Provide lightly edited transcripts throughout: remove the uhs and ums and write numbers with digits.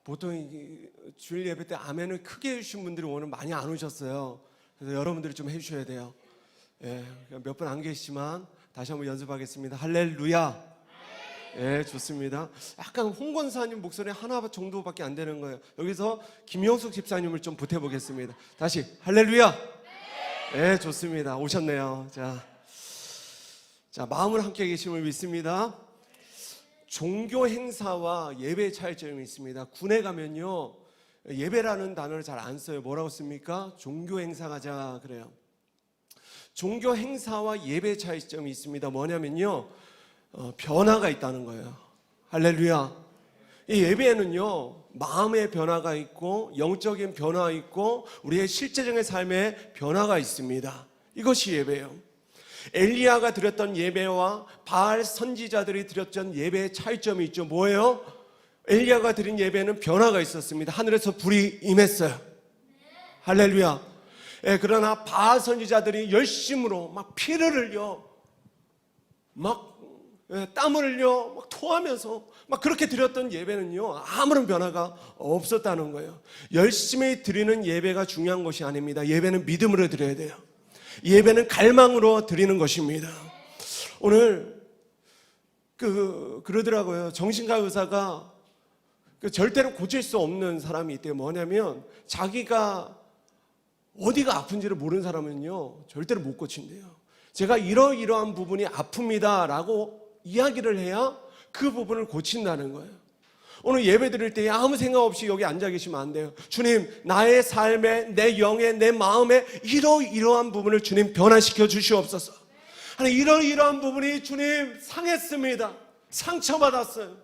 보통 주일 예배 때 아멘을 크게 해주신 분들이 오늘 많이 안 오셨어요. 그래서 여러분들이 좀 해주셔야 돼요. 예, 몇 분 안 계시지만 다시 한번 연습하겠습니다. 할렐루야. 예, 좋습니다. 약간 홍권사님 목소리 하나 정도밖에 안 되는 거예요. 여기서 김영숙 집사님을 좀 보태보겠습니다. 다시 할렐루야. 예, 좋습니다. 오셨네요. 자, 마음을 함께 계심을 믿습니다. 종교 행사와 예배의 차이점이 있습니다. 군에 가면요, 예배라는 단어를 잘 안 써요. 뭐라고 씁니까? 종교 행사 가자 그래요. 종교 행사와 예배의 차이점이 있습니다. 뭐냐면요, 변화가 있다는 거예요. 할렐루야. 이 예배에는요, 마음의 변화가 있고 영적인 변화가 있고 우리의 실제적인 삶의 변화가 있습니다. 이것이 예배예요. 엘리야가 드렸던 예배와 바알 선지자들이 드렸던 예배의 차이점이 있죠. 뭐예요? 엘리야가 드린 예배는 변화가 있었습니다. 하늘에서 불이 임했어요. 할렐루야. 예, 그러나 바알 선지자들이 열심으로 막 피를 흘려 막 땀을 흘려 막 토하면서 막 그렇게 드렸던 예배는요, 아무런 변화가 없었다는 거예요. 열심히 드리는 예배가 중요한 것이 아닙니다. 예배는 믿음으로 드려야 돼요. 예배는 갈망으로 드리는 것입니다. 오늘 그러더라고요. 정신과 의사가 절대로 고칠 수 없는 사람이 있대요. 뭐냐면 자기가 어디가 아픈지를 모르는 사람은요, 절대로 못 고친대요. 제가 이러이러한 부분이 아픕니다 라고 이야기를 해야 그 부분을 고친다는 거예요. 오늘 예배 드릴 때 아무 생각 없이 여기 앉아 계시면 안 돼요. 주님, 나의 삶에, 내 영에, 내 마음에 이러이러한 부분을 주님 변화시켜 주시옵소서. 아니, 이러이러한 부분이 주님 상했습니다. 상처받았어요.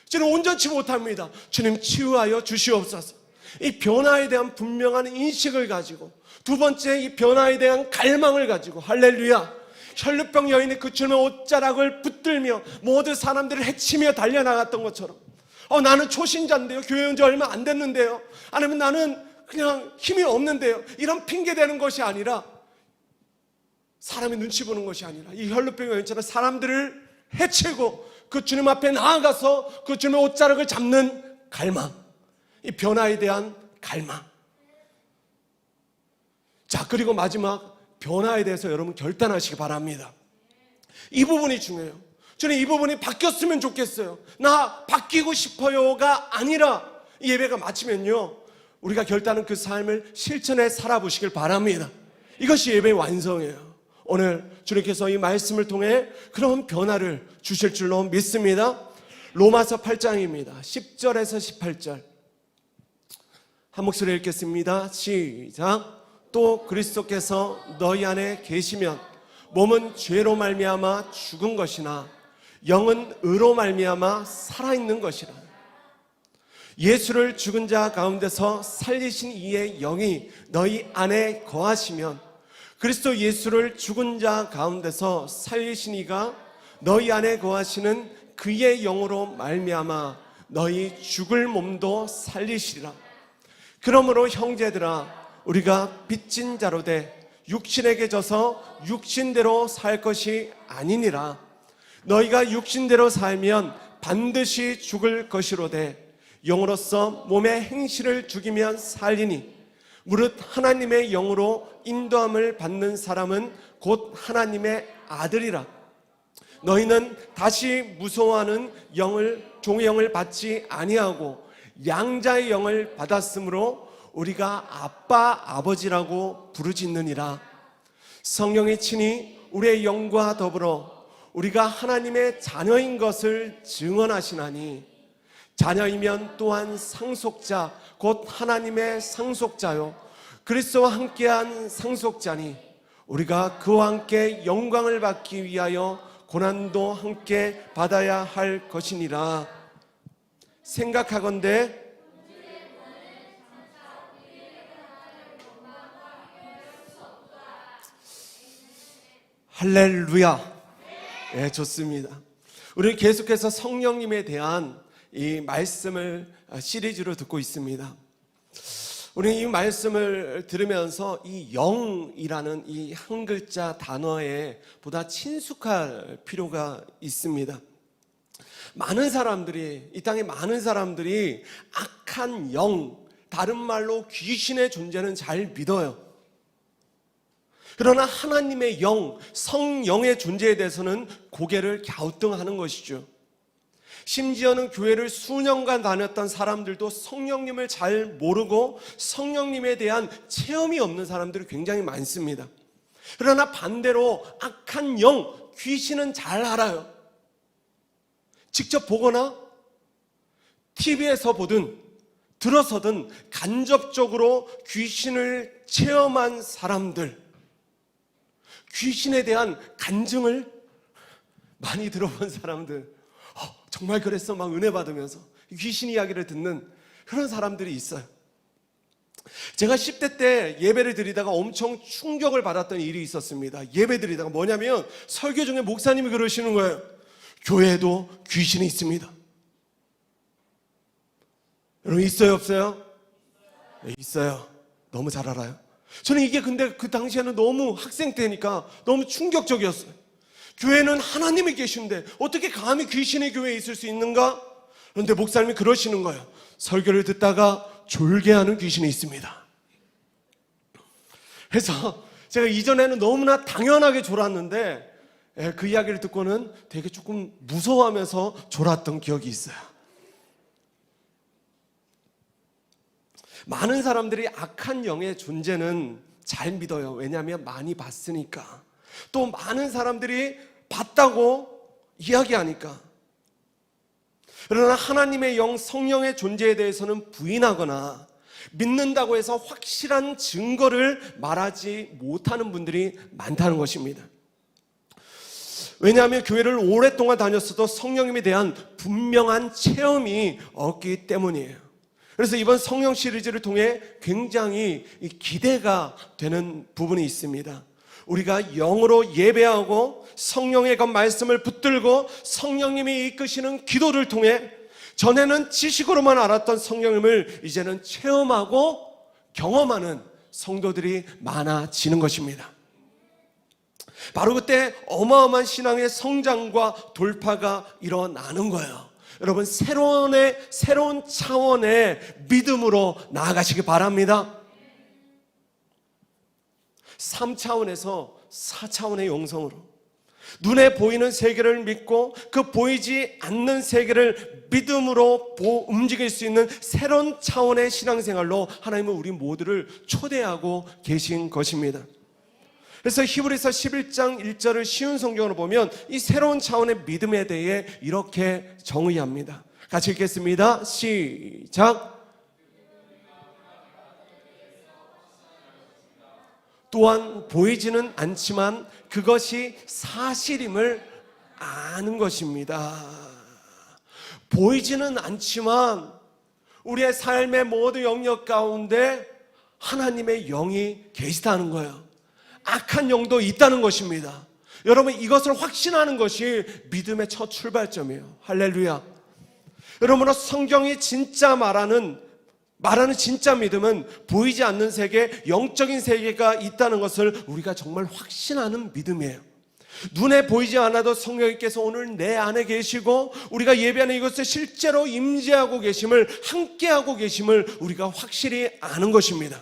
주님 온전치 못합니다. 주님 치유하여 주시옵소서. 이 변화에 대한 분명한 인식을 가지고, 두 번째 이 변화에 대한 갈망을 가지고, 할렐루야. 혈루병 여인이 그 주님의 옷자락을 붙들며 모든 사람들을 해치며 달려나갔던 것처럼, 나는 초신자인데요, 교회 온 지 얼마 안 됐는데요, 아니면 나는 그냥 힘이 없는데요, 이런 핑계 대는 것이 아니라, 사람의 눈치 보는 것이 아니라 이 혈루병 여인처럼 사람들을 해치고 그 주님 앞에 나아가서 그 주님의 옷자락을 잡는 갈망, 이 변화에 대한 갈망. 자, 그리고 마지막 변화에 대해서 여러분 결단하시기 바랍니다. 이 부분이 중요해요. 저는 이 부분이 바뀌었으면 좋겠어요. 나 바뀌고 싶어요가 아니라, 이 예배가 마치면요, 우리가 결단한 그 삶을 실천해 살아보시길 바랍니다. 이것이 예배의 완성이에요. 오늘 주님께서 이 말씀을 통해 그런 변화를 주실 줄로 믿습니다. 로마서 8장입니다. 10절에서 18절 한 목소리 읽겠습니다. 시작. 또 그리스도께서 너희 안에 계시면 몸은 죄로 말미암아 죽은 것이나 영은 의로 말미암아 살아있는 것이라. 예수를 죽은 자 가운데서 살리신 이의 영이 너희 안에 거하시면, 그리스도 예수를 죽은 자 가운데서 살리신 이가 너희 안에 거하시는 그의 영으로 말미암아 너희 죽을 몸도 살리시리라. 그러므로 형제들아, 우리가 빚진 자로 돼 육신에게 져서 육신대로 살 것이 아니니라. 너희가 육신대로 살면 반드시 죽을 것이로되 영으로서 몸의 행실을 죽이면 살리니, 무릇 하나님의 영으로 인도함을 받는 사람은 곧 하나님의 아들이라. 너희는 다시 무서워하는 종의 영을 받지 아니하고 양자의 영을 받았으므로 우리가 아빠 아버지라고 부르짖느니라. 성령이 친히 우리의 영과 더불어 우리가 하나님의 자녀인 것을 증언하시나니, 자녀이면 또한 상속자 곧 하나님의 상속자요 그리스도와 함께한 상속자니, 우리가 그와 함께 영광을 받기 위하여 고난도 함께 받아야 할 것이니라. 생각하건대 할렐루야. 네, 좋습니다. 우리는 계속해서 성령님에 대한 이 말씀을 시리즈로 듣고 있습니다. 우리는 이 말씀을 들으면서 이 영이라는 이 한 글자 단어에 보다 친숙할 필요가 있습니다. 많은 사람들이, 이 땅에 많은 사람들이 악한 영, 다른 말로 귀신의 존재는 잘 믿어요. 그러나 하나님의 영, 성령의 존재에 대해서는 고개를 갸우뚱하는 것이죠. 심지어는 교회를 수년간 다녔던 사람들도 성령님을 잘 모르고 성령님에 대한 체험이 없는 사람들이 굉장히 많습니다. 그러나 반대로 악한 영, 귀신은 잘 알아요. 직접 보거나 TV에서 보든 들어서든 간접적으로 귀신을 체험한 사람들, 귀신에 대한 간증을 많이 들어본 사람들, 정말 그랬어 막 은혜 받으면서 귀신 이야기를 듣는 그런 사람들이 있어요. 제가 10대 때 예배를 드리다가 엄청 충격을 받았던 일이 있었습니다. 예배 드리다가 뭐냐면 설교 중에 목사님이 그러시는 거예요. 교회에도 귀신이 있습니다. 여러분 있어요 없어요? 네, 있어요. 너무 잘 알아요. 저는 이게 근데 그 당시에는 너무 학생 때니까 너무 충격적이었어요. 교회는 하나님이 계신데 어떻게 감히 귀신의 교회에 있을 수 있는가? 그런데 목사님이 그러시는 거예요. 설교를 듣다가 졸게하는 귀신이 있습니다. 그래서 제가 이전에는 너무나 당연하게 졸았는데 그 이야기를 듣고는 되게 조금 무서워하면서 졸았던 기억이 있어요. 많은 사람들이 악한 영의 존재는 잘 믿어요. 왜냐하면 많이 봤으니까. 또 많은 사람들이 봤다고 이야기하니까. 그러나 하나님의 영, 성령의 존재에 대해서는 부인하거나 믿는다고 해서 확실한 증거를 말하지 못하는 분들이 많다는 것입니다. 왜냐하면 교회를 오랫동안 다녔어도 성령님에 대한 분명한 체험이 없기 때문이에요. 그래서 이번 성령 시리즈를 통해 굉장히 기대가 되는 부분이 있습니다. 우리가 영으로 예배하고 성령의 그 말씀을 붙들고 성령님이 이끄시는 기도를 통해 전에는 지식으로만 알았던 성령님을 이제는 체험하고 경험하는 성도들이 많아지는 것입니다. 바로 그때 어마어마한 신앙의 성장과 돌파가 일어나는 거예요. 여러분 새로운 차원의 믿음으로 나아가시기 바랍니다. 3차원에서 4차원의 영성으로 눈에 보이는 세계를 믿고 그 보이지 않는 세계를 믿음으로 움직일 수 있는 새로운 차원의 신앙생활로 하나님은 우리 모두를 초대하고 계신 것입니다. 그래서 히브리서 11장 1절을 쉬운 성경으로 보면 이 새로운 차원의 믿음에 대해 이렇게 정의합니다. 같이 읽겠습니다. 시작. 또한 보이지는 않지만 그것이 사실임을 아는 것입니다. 보이지는 않지만 우리의 삶의 모든 영역 가운데 하나님의 영이 계시다는 거예요. 악한 영도 있다는 것입니다. 여러분 이것을 확신하는 것이 믿음의 첫 출발점이에요. 할렐루야. 여러분 성경이 진짜 말하는 진짜 믿음은 보이지 않는 세계, 영적인 세계가 있다는 것을 우리가 정말 확신하는 믿음이에요. 눈에 보이지 않아도 성령님께서 오늘 내 안에 계시고 우리가 예배하는 이것을 실제로 임재하고 계심을, 함께하고 계심을 우리가 확실히 아는 것입니다.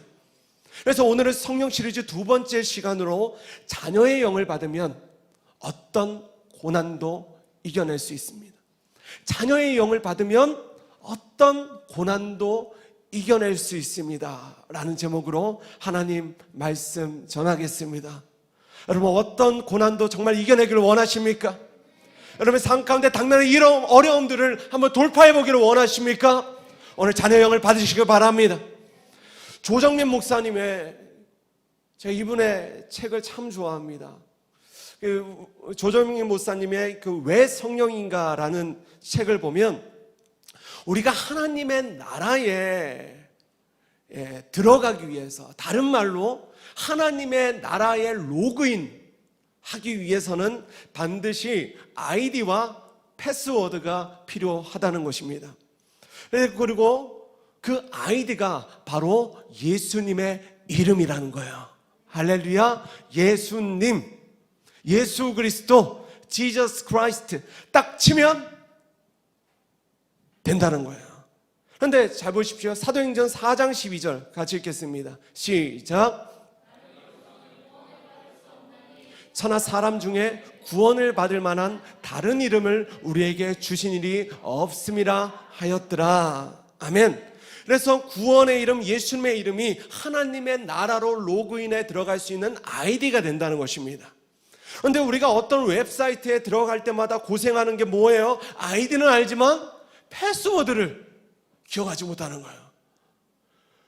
그래서 오늘은 성령 시리즈 두 번째 시간으로 자녀의 영을 받으면 어떤 고난도 이겨낼 수 있습니다. 자녀의 영을 받으면 어떤 고난도 이겨낼 수 있습니다 라는 제목으로 하나님 말씀 전하겠습니다. 여러분 어떤 고난도 정말 이겨내기를 원하십니까? 여러분 삶 가운데 당면의 이런 어려움들을 한번 돌파해 보기를 원하십니까? 오늘 자녀의 영을 받으시길 바랍니다. 조정민 목사님의, 제가 이분의 책을 참 좋아합니다. 조정민 목사님의 왜 성령인가라는 책을 보면 우리가 하나님의 나라에 들어가기 위해서, 다른 말로 하나님의 나라에 로그인 하기 위해서는 반드시 아이디와 패스워드가 필요하다는 것입니다. 그리고 그 아이디가 바로 예수님의 이름이라는 거예요. 할렐루야. 예수님, 예수 그리스도, Jesus Christ 딱 치면 된다는 거예요. 그런데 잘 보십시오. 사도행전 4장 12절 같이 읽겠습니다. 시작. 천하 사람 중에 구원을 받을 만한 다른 이름을 우리에게 주신 일이 없음이라 하였더라. 아멘. 그래서 구원의 이름, 예수님의 이름이 하나님의 나라로 로그인에 들어갈 수 있는 아이디가 된다는 것입니다. 그런데 우리가 어떤 웹사이트에 들어갈 때마다 고생하는 게 뭐예요? 아이디는 알지만 패스워드를 기억하지 못하는 거예요.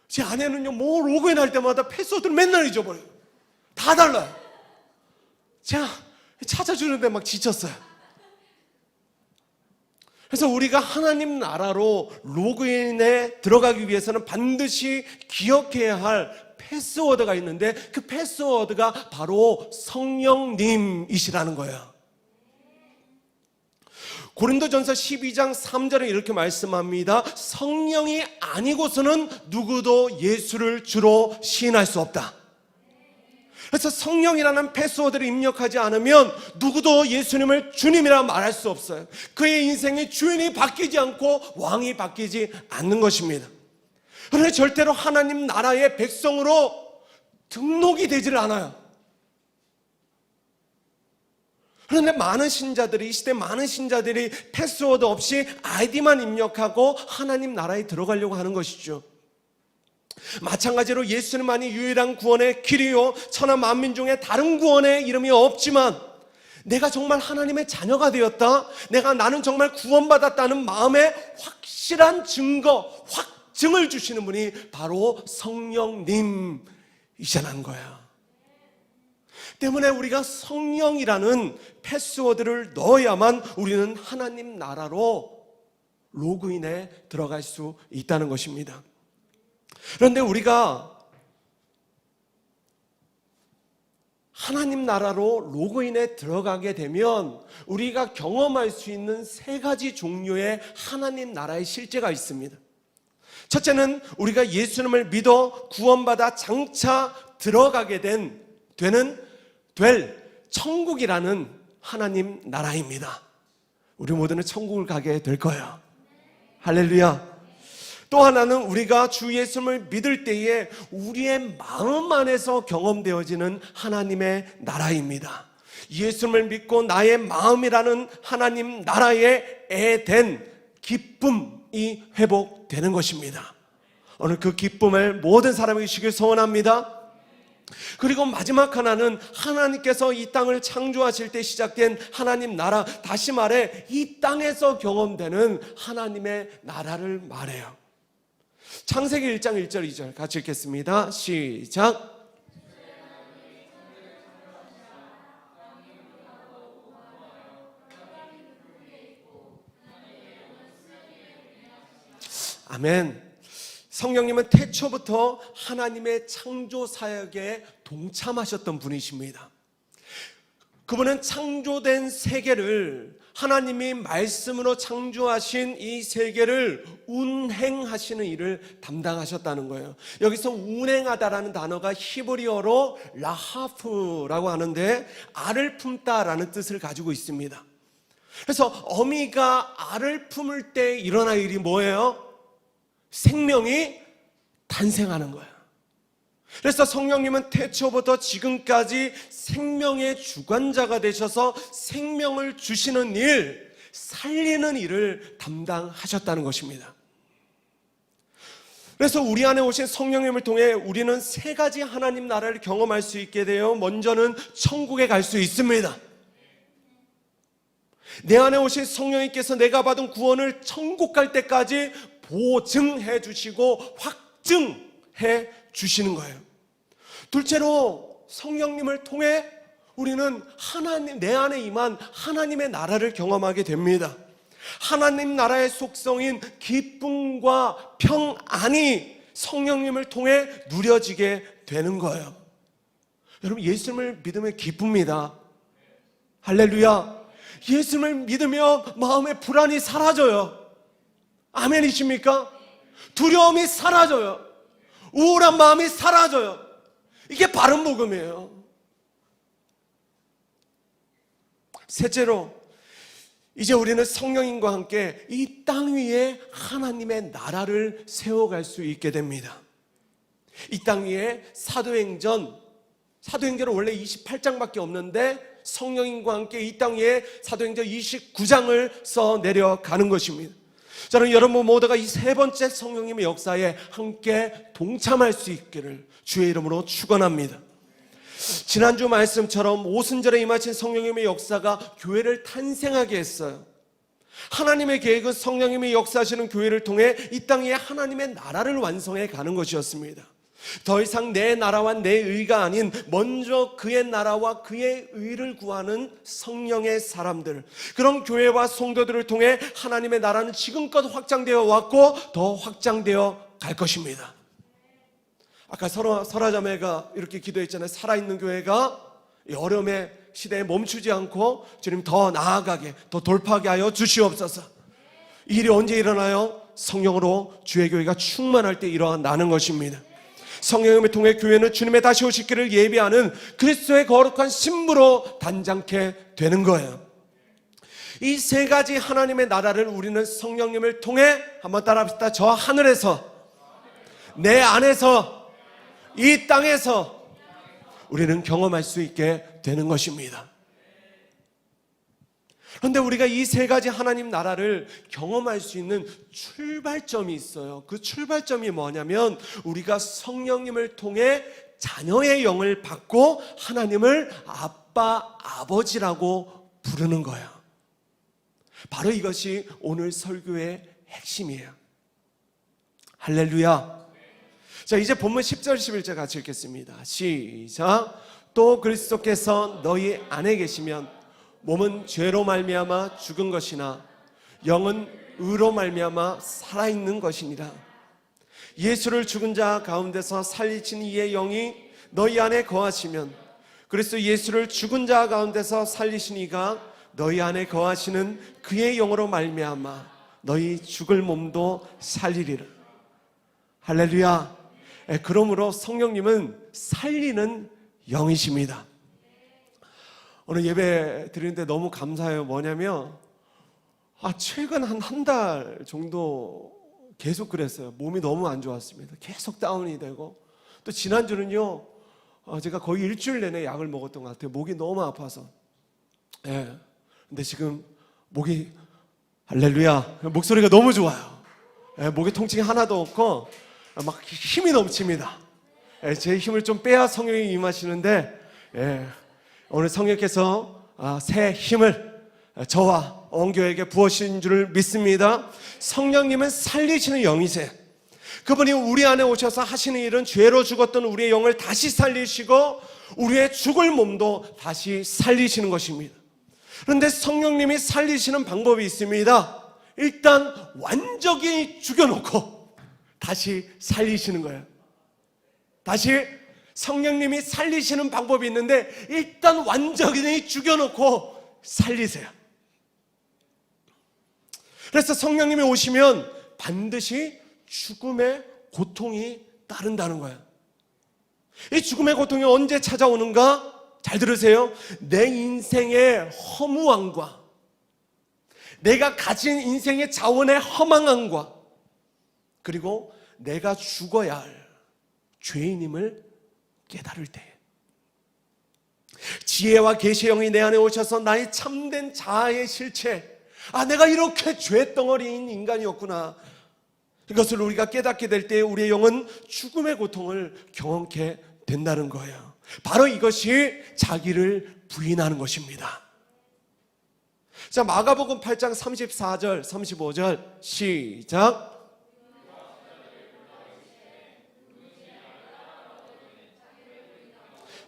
제 아내는요, 뭐 로그인할 때마다 패스워드를 맨날 잊어버려요. 다 달라요. 제가 찾아주는데 막 지쳤어요. 그래서 우리가 하나님 나라로 로그인에 들어가기 위해서는 반드시 기억해야 할 패스워드가 있는데, 그 패스워드가 바로 성령님이시라는 거예요. 고린도전서 12장 3절에 이렇게 말씀합니다. 성령이 아니고서는 누구도 예수를 주로 시인할 수 없다. 그래서 성령이라는 패스워드를 입력하지 않으면 누구도 예수님을 주님이라 말할 수 없어요. 그의 인생의 주인이 바뀌지 않고 왕이 바뀌지 않는 것입니다. 그런데 절대로 하나님 나라의 백성으로 등록이 되질 않아요. 그런데 많은 신자들이, 이 시대 많은 신자들이 패스워드 없이 아이디만 입력하고 하나님 나라에 들어가려고 하는 것이죠. 마찬가지로 예수님만이 유일한 구원의 길이요, 천하 만민 중에 다른 구원의 이름이 없지만 내가 정말 하나님의 자녀가 되었다, 나는 정말 구원받았다는 마음의 확실한 증거, 확증을 주시는 분이 바로 성령님이시라는 거야. 때문에 우리가 성령이라는 패스워드를 넣어야만 우리는 하나님 나라로 로그인에 들어갈 수 있다는 것입니다. 그런데 우리가 하나님 나라로 로그인에 들어가게 되면 우리가 경험할 수 있는 세 가지 종류의 하나님 나라의 실제가 있습니다. 첫째는 우리가 예수님을 믿어 구원받아 장차 들어가게 될 천국이라는 하나님 나라입니다. 우리 모두는 천국을 가게 될 거예요. 할렐루야. 또 하나는 우리가 주 예수님을 믿을 때에 우리의 마음 안에서 경험되어지는 하나님의 나라입니다. 예수님을 믿고 나의 마음이라는 하나님 나라의 된 기쁨이 회복되는 것입니다. 오늘 그 기쁨을 모든 사람에게 주시길 소원합니다. 그리고 마지막 하나는 하나님께서 이 땅을 창조하실 때 시작된 하나님 나라, 다시 말해 이 땅에서 경험되는 하나님의 나라를 말해요. 창세기 1장 1절 2절 같이 읽겠습니다. 시작. 아멘. 성령님은 태초부터 하나님의 창조 사역에 동참하셨던 분이십니다. 그분은 창조된 세계를, 하나님이 말씀으로 창조하신 이 세계를 운행하시는 일을 담당하셨다는 거예요. 여기서 운행하다라는 단어가 히브리어로 라하프라고 하는데 알을 품다라는 뜻을 가지고 있습니다. 그래서 어미가 알을 품을 때 일어날 일이 뭐예요? 생명이 탄생하는 거예요. 그래서 성령님은 태초부터 지금까지 생명의 주관자가 되셔서 생명을 주시는 일, 살리는 일을 담당하셨다는 것입니다. 그래서 우리 안에 오신 성령님을 통해 우리는 세 가지 하나님 나라를 경험할 수 있게 되어 먼저는 천국에 갈 수 있습니다. 내 안에 오신 성령님께서 내가 받은 구원을 천국 갈 때까지 보증해 주시고 확증해 주시는 거예요. 둘째로 성령님을 통해 우리는 내 안에 임한 하나님의 나라를 경험하게 됩니다. 하나님 나라의 속성인 기쁨과 평안이 성령님을 통해 누려지게 되는 거예요. 여러분, 예수님을 믿으면 기쁩니다. 할렐루야. 예수님을 믿으면 마음의 불안이 사라져요. 아멘이십니까? 두려움이 사라져요. 우울한 마음이 사라져요. 이게 바른 복음이에요. 셋째로 이제 우리는 성령님과 함께 이 땅 위에 하나님의 나라를 세워갈 수 있게 됩니다. 이 땅 위에 사도행전은 원래 28장밖에 없는데 성령님과 함께 이 땅 위에 사도행전 29장을 써 내려가는 것입니다. 저는 여러분 모두가 이 세 번째 성령님의 역사에 함께 동참할 수 있기를 주의 이름으로 축원합니다. 지난주 말씀처럼 오순절에 임하신 성령님의 역사가 교회를 탄생하게 했어요. 하나님의 계획은 성령님이 역사하시는 교회를 통해 이 땅 위에 하나님의 나라를 완성해 가는 것이었습니다. 더 이상 내 나라와 내 의가 아닌 먼저 그의 나라와 그의 의를 구하는 성령의 사람들, 그런 교회와 성도들을 통해 하나님의 나라는 지금껏 확장되어 왔고 더 확장되어 갈 것입니다. 아까 설아자매가 이렇게 기도했잖아요. 살아있는 교회가 이 어려움의 시대에 멈추지 않고 주님 더 나아가게, 더 돌파하게 하여 주시옵소서. 이 일이 언제 일어나요? 성령으로 주의 교회가 충만할 때 일어나는 것입니다. 성령님을 통해 교회는 주님의 다시 오실 길을 예비하는 그리스도의 거룩한 신부로 단장케 되는 거예요. 이 세 가지 하나님의 나라를 우리는 성령님을 통해, 한번 따라합시다. 저 하늘에서, 내 안에서, 이 땅에서 우리는 경험할 수 있게 되는 것입니다. 그런데 우리가 이 세 가지 하나님 나라를 경험할 수 있는 출발점이 있어요. 그 출발점이 뭐냐면 우리가 성령님을 통해 자녀의 영을 받고 하나님을 아빠, 아버지라고 부르는 거예요. 바로 이것이 오늘 설교의 핵심이에요. 할렐루야. 자, 이제 본문 10절 11절 같이 읽겠습니다. 시작. 또 그리스도께서 너희 안에 계시면 몸은 죄로 말미암아 죽은 것이나 영은 의로 말미암아 살아있는 것이니라. 예수를 죽은 자 가운데서 살리신 이의 영이 너희 안에 거하시면 그리스도 예수를 죽은 자 가운데서 살리신 이가 너희 안에 거하시는 그의 영으로 말미암아 너희 죽을 몸도 살리리라. 할렐루야. 그러므로 성령님은 살리는 영이십니다. 오늘 예배 드리는데 너무 감사해요. 뭐냐면 최근 한 달 정도 계속 그랬어요. 몸이 너무 안 좋았습니다. 계속 다운이 되고, 또 지난주는요 제가 거의 일주일 내내 약을 먹었던 것 같아요. 목이 너무 아파서. 근데 지금 목이, 할렐루야, 목소리가 너무 좋아요. 목에 통증이 하나도 없고 막 힘이 넘칩니다. 제 힘을 좀 빼야 성령이 임하시는데, 오늘 성령께서 새 힘을 저와 온교회에게 부으신 줄 믿습니다. 성령님은 살리시는 영이세요. 그분이 우리 안에 오셔서 하시는 일은 죄로 죽었던 우리의 영을 다시 살리시고 우리의 죽을 몸도 다시 살리시는 것입니다. 그런데 성령님이 살리시는 방법이 있습니다. 일단 완전히 죽여놓고 다시 살리시는 거예요. 다시 성령님이 살리시는 방법이 있는데 일단 완전히 죽여놓고 살리세요. 그래서 성령님이 오시면 반드시 죽음의 고통이 따른다는 거예요. 이 죽음의 고통이 언제 찾아오는가? 잘 들으세요. 내 인생의 허무함과 내가 가진 인생의 자원의 허망함과 그리고 내가 죽어야 할 죄인임을 깨달을 때, 지혜와 계시의 영이 내 안에 오셔서 나의 참된 자아의 실체, 내가 이렇게 죄덩어리인 인간이었구나, 이것을 우리가 깨닫게 될 때 우리의 영은 죽음의 고통을 경험케 된다는 거예요. 바로 이것이 자기를 부인하는 것입니다. 자, 마가복음 8장 34절 35절 시작.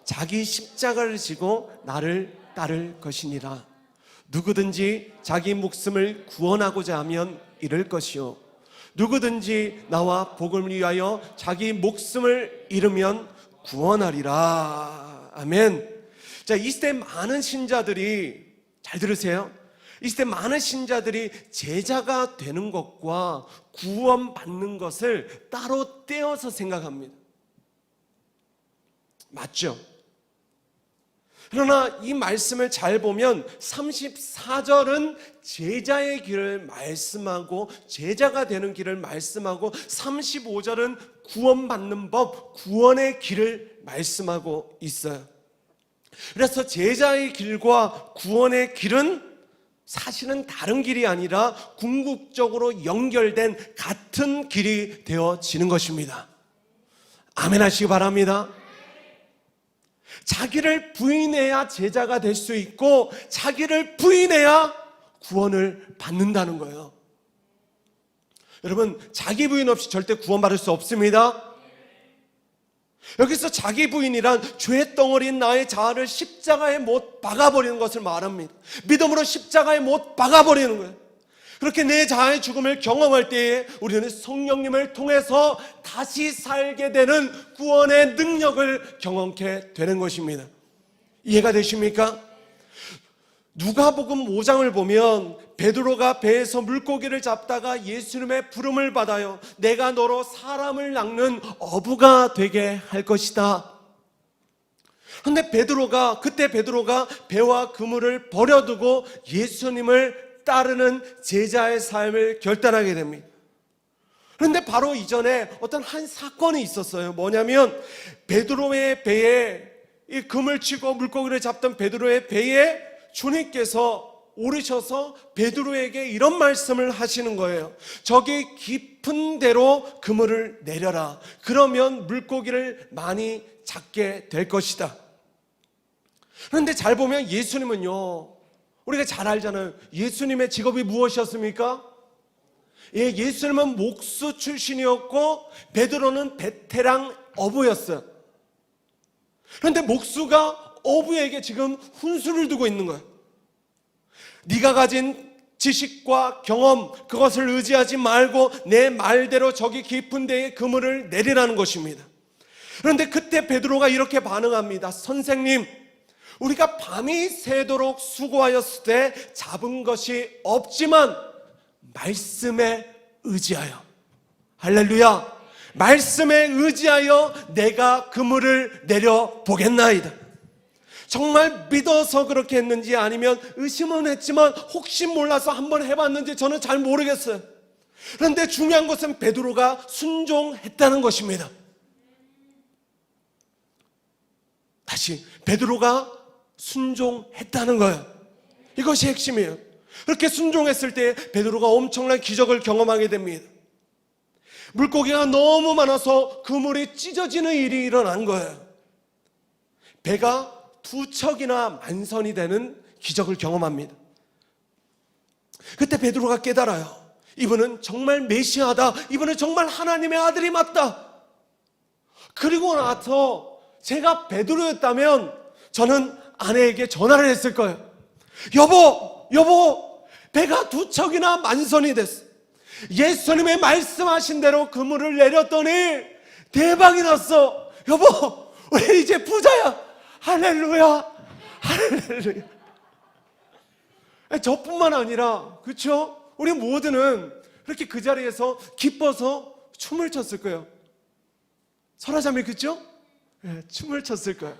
자기 십자가를 지고 나를 따를 것이니라. 누구든지 자기 목숨을 구원하고자 하면 잃을 것이요 누구든지 나와 복음을 위하여 자기 목숨을 잃으면 구원하리라. 아멘. 자, 이 시대 많은 신자들이, 잘 들으세요, 이 시대 많은 신자들이 제자가 되는 것과 구원받는 것을 따로 떼어서 생각합니다. 맞죠? 그러나 이 말씀을 잘 보면 34절은 제자의 길을 말씀하고 제자가 되는 길을 말씀하고 35절은 구원받는 법, 구원의 길을 말씀하고 있어요. 그래서 제자의 길과 구원의 길은 사실은 다른 길이 아니라 궁극적으로 연결된 같은 길이 되어지는 것입니다. 아멘 하시기 바랍니다. 자기를 부인해야 제자가 될 수 있고 자기를 부인해야 구원을 받는다는 거예요. 여러분, 자기 부인 없이 절대 구원받을 수 없습니다. 여기서 자기 부인이란 죄 덩어리인 나의 자아를 십자가에 못 박아버리는 것을 말합니다. 믿음으로 십자가에 못 박아버리는 거예요. 그렇게 내 자아의 죽음을 경험할 때에 우리는 성령님을 통해서 다시 살게 되는 구원의 능력을 경험하게 되는 것입니다. 이해가 되십니까? 누가복음 5장을 보면 베드로가 배에서 물고기를 잡다가 예수님의 부름을 받아요. 내가 너로 사람을 낚는 어부가 되게 할 것이다. 그런데 그때 베드로가 배와 그물을 버려두고 예수님을 따르는 제자의 삶을 결단하게 됩니다. 그런데 바로 이전에 어떤 한 사건이 있었어요. 뭐냐면 베드로의 배에 이 금을 치고 물고기를 잡던 베드로의 배에 주님께서 오르셔서 베드로에게 이런 말씀을 하시는 거예요. 저기 깊은 데로 그물을 내려라. 그러면 물고기를 많이 잡게 될 것이다. 그런데 잘 보면 예수님은요, 우리가 잘 알잖아요. 예수님의 직업이 무엇이었습니까? 예수님은 목수 출신이었고 베드로는 베테랑 어부였어요. 그런데 목수가 어부에게 지금 훈수를 두고 있는 거예요. 네가 가진 지식과 경험, 그것을 의지하지 말고 내 말대로 저기 깊은 데에 그물을 내리라는 것입니다. 그런데 그때 베드로가 이렇게 반응합니다. 선생님, 우리가 밤이 새도록 수고하였을 때 잡은 것이 없지만 말씀에 의지하여, 할렐루야, 말씀에 의지하여 내가 그물을 내려보겠나이다. 정말 믿어서 그렇게 했는지 아니면 의심은 했지만 혹시 몰라서 한번 해봤는지 저는 잘 모르겠어요. 그런데 중요한 것은 베드로가 순종했다는 것입니다. 다시 베드로가 순종했다는 거예요. 이것이 핵심이에요. 그렇게 순종했을 때 베드로가 엄청난 기적을 경험하게 됩니다. 물고기가 너무 많아서 그물이 찢어지는 일이 일어난 거예요. 배가 2척이나 만선이 되는 기적을 경험합니다. 그때 베드로가 깨달아요. 이분은 정말 메시아다. 이분은 정말 하나님의 아들이 맞다. 그리고 나서 제가 베드로였다면 저는 아내에게 전화를 했을 거예요. 여보, 배가 2척이나 만선이 됐어. 예수님의 말씀하신 대로 그물을 내렸더니 대박이 났어. 여보, 우리 이제 부자야. 할렐루야, 할렐루야. 저뿐만 아니라, 그렇죠? 우리 모두는 그렇게 그 자리에서 기뻐서 춤을 췄을 거예요. 설화자매, 그렇죠? 네, 춤을 췄을 거예요.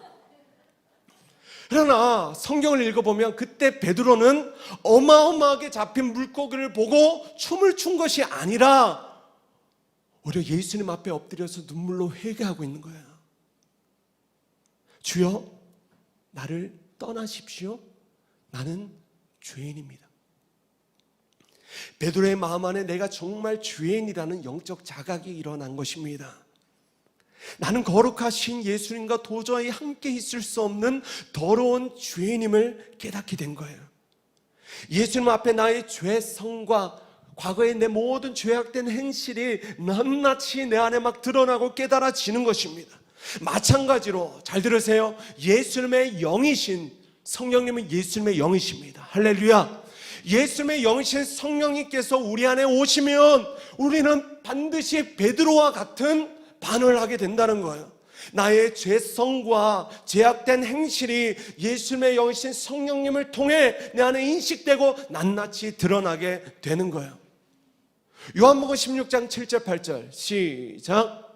그러나 성경을 읽어보면 그때 베드로는 어마어마하게 잡힌 물고기를 보고 춤을 춘 것이 아니라 오히려 예수님 앞에 엎드려서 눈물로 회개하고 있는 거예요. 주여, 나를 떠나십시오. 나는 죄인입니다. 베드로의 마음 안에 내가 정말 죄인이라는 영적 자각이 일어난 것입니다. 나는 거룩하신 예수님과 도저히 함께 있을 수 없는 더러운 죄인임을 깨닫게 된 거예요. 예수님 앞에 나의 죄성과 과거의 내 모든 죄악된 행실이 낱낱이 내 안에 막 드러나고 깨달아지는 것입니다. 마찬가지로 잘 들으세요. 예수님의 영이신 성령님은 예수님의 영이십니다. 할렐루야. 예수님의 영이신 성령님께서 우리 안에 오시면 우리는 반드시 베드로와 같은 반응을 하게 된다는 거예요. 나의 죄성과 죄악된 행실이 예수님의 영이신 성령님을 통해 내 안에 인식되고 낱낱이 드러나게 되는 거예요. 요한복음 16장 7절 8절 시작.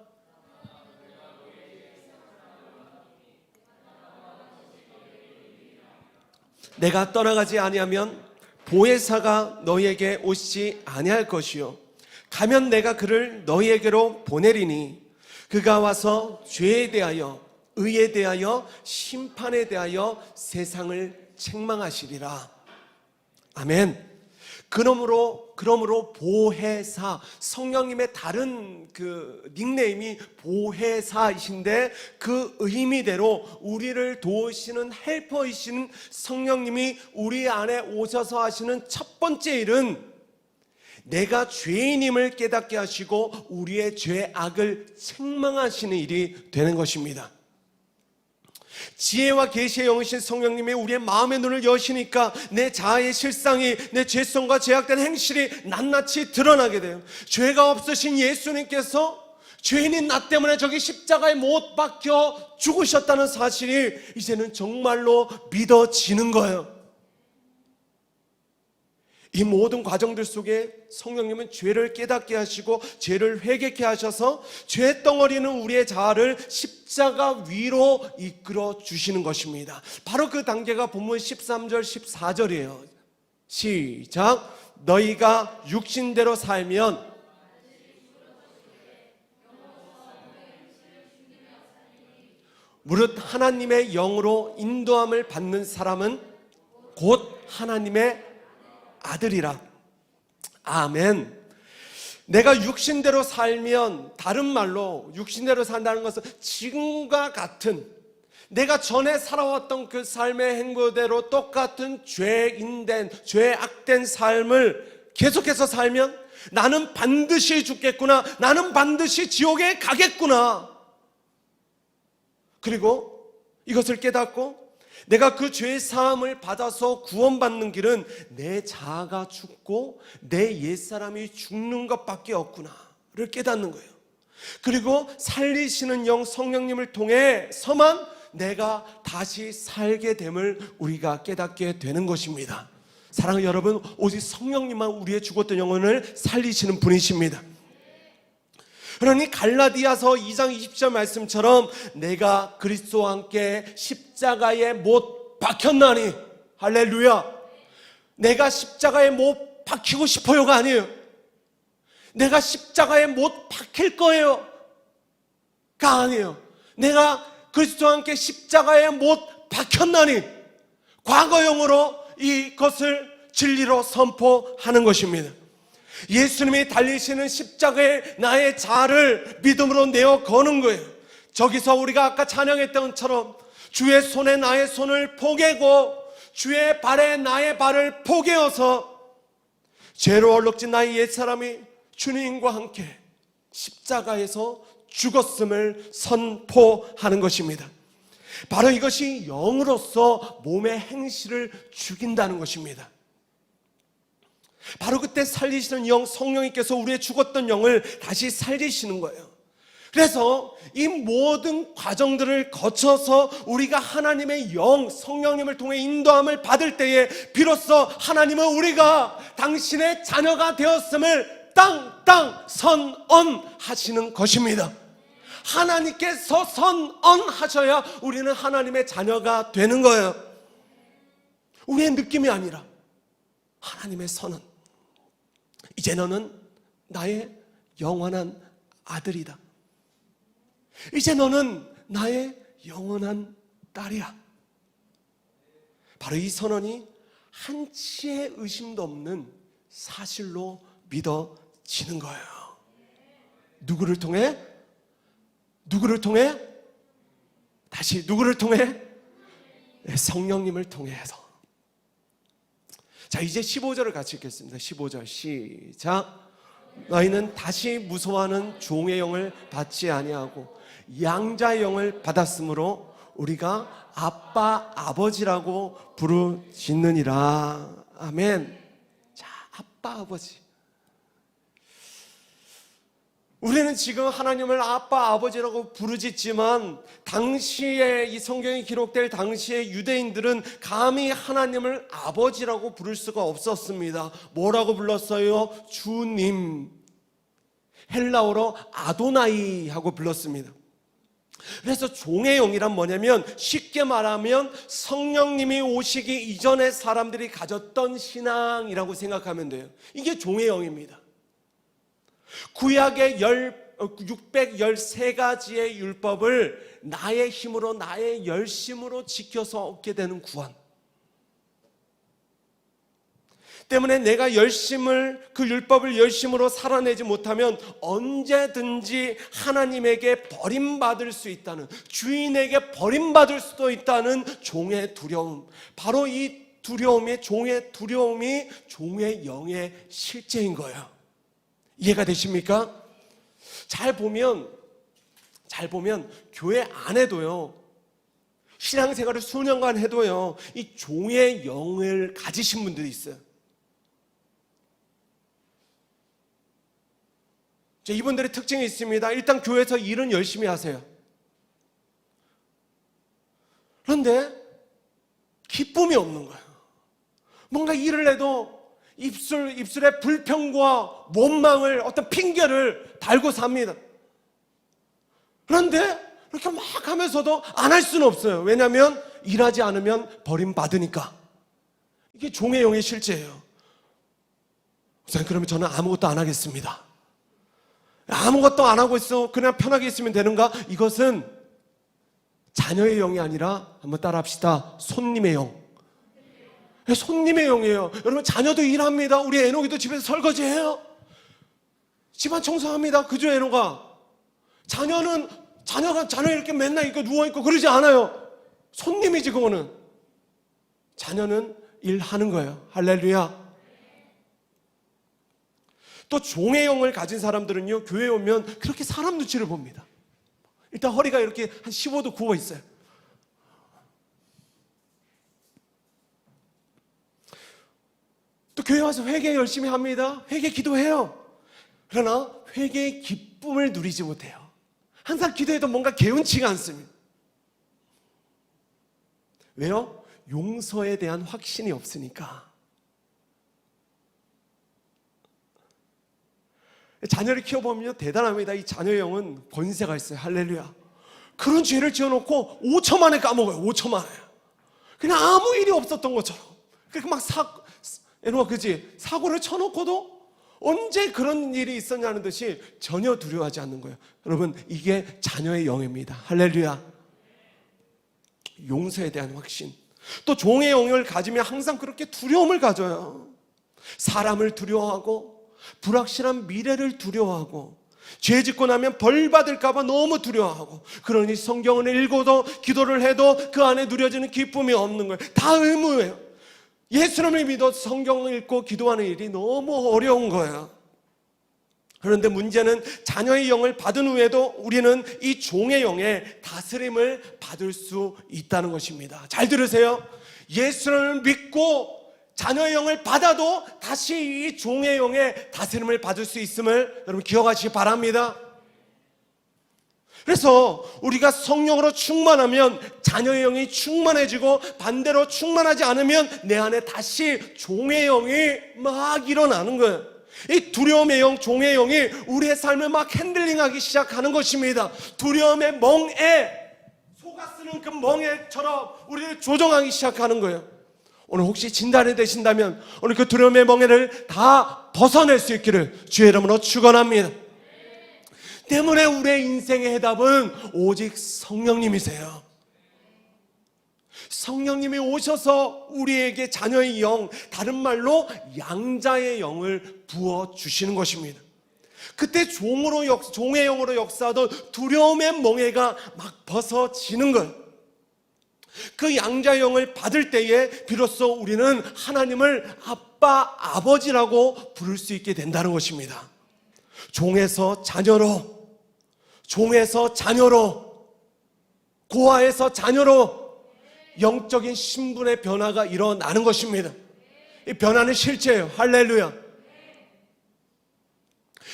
내가 떠나가지 아니하면 보혜사가 너희에게 오시지 아니할 것이요 가면 내가 그를 너희에게로 보내리니 그가 와서 죄에 대하여 의에 대하여 심판에 대하여 세상을 책망하시리라. 아멘. 그러므로 보혜사, 성령님의 다른 그 닉네임이 보혜사이신데 그 의미대로 우리를 도우시는 헬퍼이신 성령님이 우리 안에 오셔서 하시는 첫 번째 일은 내가 죄인임을 깨닫게 하시고 우리의 죄악을 책망하시는 일이 되는 것입니다. 지혜와 계시의 영이신 성령님이 우리의 마음의 눈을 여시니까 내 자아의 실상이, 내 죄성과 죄악된 행실이 낱낱이 드러나게 돼요. 죄가 없으신 예수님께서 죄인인 나 때문에 저기 십자가에 못 박혀 죽으셨다는 사실이 이제는 정말로 믿어지는 거예요. 이 모든 과정들 속에 성령님은 죄를 깨닫게 하시고 죄를 회개케 하셔서 죄덩어리는 우리의 자아를 십자가 위로 이끌어 주시는 것입니다. 바로 그 단계가 본문 13절 14절이에요 시작. 너희가 육신대로 살면 무릇 하나님의 영으로 인도함을 받는 사람은 곧 하나님의 아들이라. 아멘. 내가 육신대로 살면, 다른 말로 육신대로 산다는 것은 지금과 같은 내가 전에 살아왔던 그 삶의 행보대로 똑같은 죄악된 삶을 계속해서 살면 나는 반드시 죽겠구나, 나는 반드시 지옥에 가겠구나. 그리고 이것을 깨닫고 내가 그 죄의 사함을 받아서 구원받는 길은 내 자아가 죽고 내 옛사람이 죽는 것밖에 없구나를 깨닫는 거예요. 그리고 살리시는 영 성령님을 통해서만 내가 다시 살게 됨을 우리가 깨닫게 되는 것입니다. 사랑하는 여러분, 오직 성령님만 우리의 죽었던 영혼을 살리시는 분이십니다. 그러니 갈라디아서 2장 20절 말씀처럼 내가 그리스도와 함께 십자가에 못 박혔나니, 할렐루야. 내가 십자가에 못 박히고 싶어요가 아니에요. 내가 십자가에 못 박힐 거예요 가 아니에요. 내가 그리스도와 함께 십자가에 못 박혔나니, 과거형으로 이것을 진리로 선포하는 것입니다. 예수님이 달리시는 십자가에 나의 자아를 믿음으로 내어 거는 거예요. 저기서 우리가 아까 찬양했던 것처럼 주의 손에 나의 손을 포개고 주의 발에 나의 발을 포개어서 죄로 얼룩진 나의 옛사람이 주님과 함께 십자가에서 죽었음을 선포하는 것입니다. 바로 이것이 영으로서 몸의 행실을 죽인다는 것입니다. 바로 그때 살리시는 영 성령님께서 우리의 죽었던 영을 다시 살리시는 거예요. 그래서 이 모든 과정들을 거쳐서 우리가 하나님의 영 성령님을 통해 인도함을 받을 때에 비로소 하나님은 우리가 당신의 자녀가 되었음을 땅땅 선언하시는 것입니다. 하나님께서 선언하셔야 우리는 하나님의 자녀가 되는 거예요. 우리의 느낌이 아니라 하나님의 선언. 이제 너는 나의 영원한 아들이다. 이제 너는 나의 영원한 딸이야. 바로 이 선언이 한치의 의심도 없는 사실로 믿어지는 거예요. 누구를 통해? 누구를 통해? 다시 누구를 통해? 성령님을 통해서. 자, 이제 15절을 같이 읽겠습니다. 15절 시작. 너희는 다시 무서워하는 종의 영을 받지 아니하고 양자의 영을 받았으므로 우리가 아빠 아버지라고 부르짖느니라. 아멘. 자, 아빠 아버지. 우리는 지금 하나님을 아빠 아버지라고 부르짖지만 당시에 이 성경이 기록될 당시의 유대인들은 감히 하나님을 아버지라고 부를 수가 없었습니다. 뭐라고 불렀어요? 주님. 헬라어로 아도나이 하고 불렀습니다. 그래서 종의 영이란 뭐냐면 쉽게 말하면 성령님이 오시기 이전에 사람들이 가졌던 신앙이라고 생각하면 돼요. 이게 종의 영입니다. 구약의 613가지의 율법을 나의 힘으로 나의 열심으로 지켜서 얻게 되는 구원 때문에 내가 그 율법을 열심으로 살아내지 못하면 언제든지 하나님에게 버림받을 수 있다는, 주인에게 버림받을 수도 있다는 종의 두려움, 바로 이 두려움이, 종의 두려움이 종의 영의 실제인 거예요. 이해가 되십니까? 잘 보면 교회 안에도요, 신앙생활을 수년간 해도요, 이 종의 영을 가지신 분들이 있어요. 이분들의 특징이 있습니다. 일단 교회에서 일은 열심히 하세요. 그런데 기쁨이 없는 거예요. 뭔가 일을 해도 입술에 불평과 원망을, 어떤 핑계를 달고 삽니다. 그런데 이렇게 막 하면서도 안 할 수는 없어요. 왜냐하면 일하지 않으면 버림받으니까. 이게 종의 영의 실제예요. 그러면 저는 아무것도 안 하겠습니다. 아무것도 안 하고 있어, 그냥 편하게 있으면 되는가? 이것은 자녀의 영이 아니라, 한번 따라 합시다, 손님의 영. 손님의 영이에요. 여러분, 자녀도 일합니다. 우리 애노기도 집에서 설거지해요. 집안 청소합니다. 그죠, 애노가? 자녀가 이렇게 맨날 이렇게 누워있고 그러지 않아요. 손님이지, 그거는. 자녀는 일하는 거예요. 할렐루야. 또 종의 영을 가진 사람들은요, 교회에 오면 그렇게 사람 눈치를 봅니다. 일단 허리가 이렇게 한 15도 굽어 있어요. 또 교회 와서 회개 열심히 합니다. 회개 기도해요. 그러나 회개의 기쁨을 누리지 못해요. 항상 기도해도 뭔가 개운치가 않습니다. 왜요? 용서에 대한 확신이 없으니까. 자녀를 키워보면 대단합니다. 이 자녀의 영은 권세가 있어요. 할렐루야. 그런 죄를 지어놓고 5초 만에 까먹어요. 5초 만에. 그냥 아무 일이 없었던 것처럼. 그렇게 막 사고를 쳐놓고도 언제 그런 일이 있었냐는 듯이 전혀 두려워하지 않는 거예요. 여러분, 이게 자녀의 영입니다. 할렐루야. 용서에 대한 확신. 또 종의 영을 가지면 항상 그렇게 두려움을 가져요. 사람을 두려워하고, 불확실한 미래를 두려워하고, 죄 짓고 나면 벌 받을까 봐 너무 두려워하고, 그러니 성경을 읽어도 기도를 해도 그 안에 누려지는 기쁨이 없는 거예요. 다 의무예요. 예수님을 믿어 성경을 읽고 기도하는 일이 너무 어려운 거예요. 그런데 문제는 자녀의 영을 받은 후에도 우리는 이 종의 영의 다스림을 받을 수 있다는 것입니다. 잘 들으세요. 예수님을 믿고 자녀의 영을 받아도 다시 이 종의 영의 다스림을 받을 수 있음을 여러분 기억하시기 바랍니다. 그래서 우리가 성령으로 충만하면 자녀의 영이 충만해지고, 반대로 충만하지 않으면 내 안에 다시 종의 영이 막 일어나는 거예요. 이 두려움의 영, 종의 영이 우리의 삶을 막 핸들링하기 시작하는 것입니다. 두려움의 멍에, 소가 쓰는 그 멍에처럼 우리를 조종하기 시작하는 거예요. 오늘 혹시 진단이 되신다면 오늘 그 두려움의 멍에를 다 벗어낼 수 있기를 주의 이름으로 축원합니다. 때문에 우리의 인생의 해답은 오직 성령님이세요. 성령님이 오셔서 우리에게 자녀의 영, 다른 말로 양자의 영을 부어주시는 것입니다. 그때 종의 영으로 역사하던 두려움의 멍에가 막 벗어지는 거예요. 그 양자의 영을 받을 때에 비로소 우리는 하나님을 아빠, 아버지라고 부를 수 있게 된다는 것입니다. 종에서 자녀로, 고아에서 자녀로 영적인 신분의 변화가 일어나는 것입니다. 이 변화는 실제예요. 할렐루야.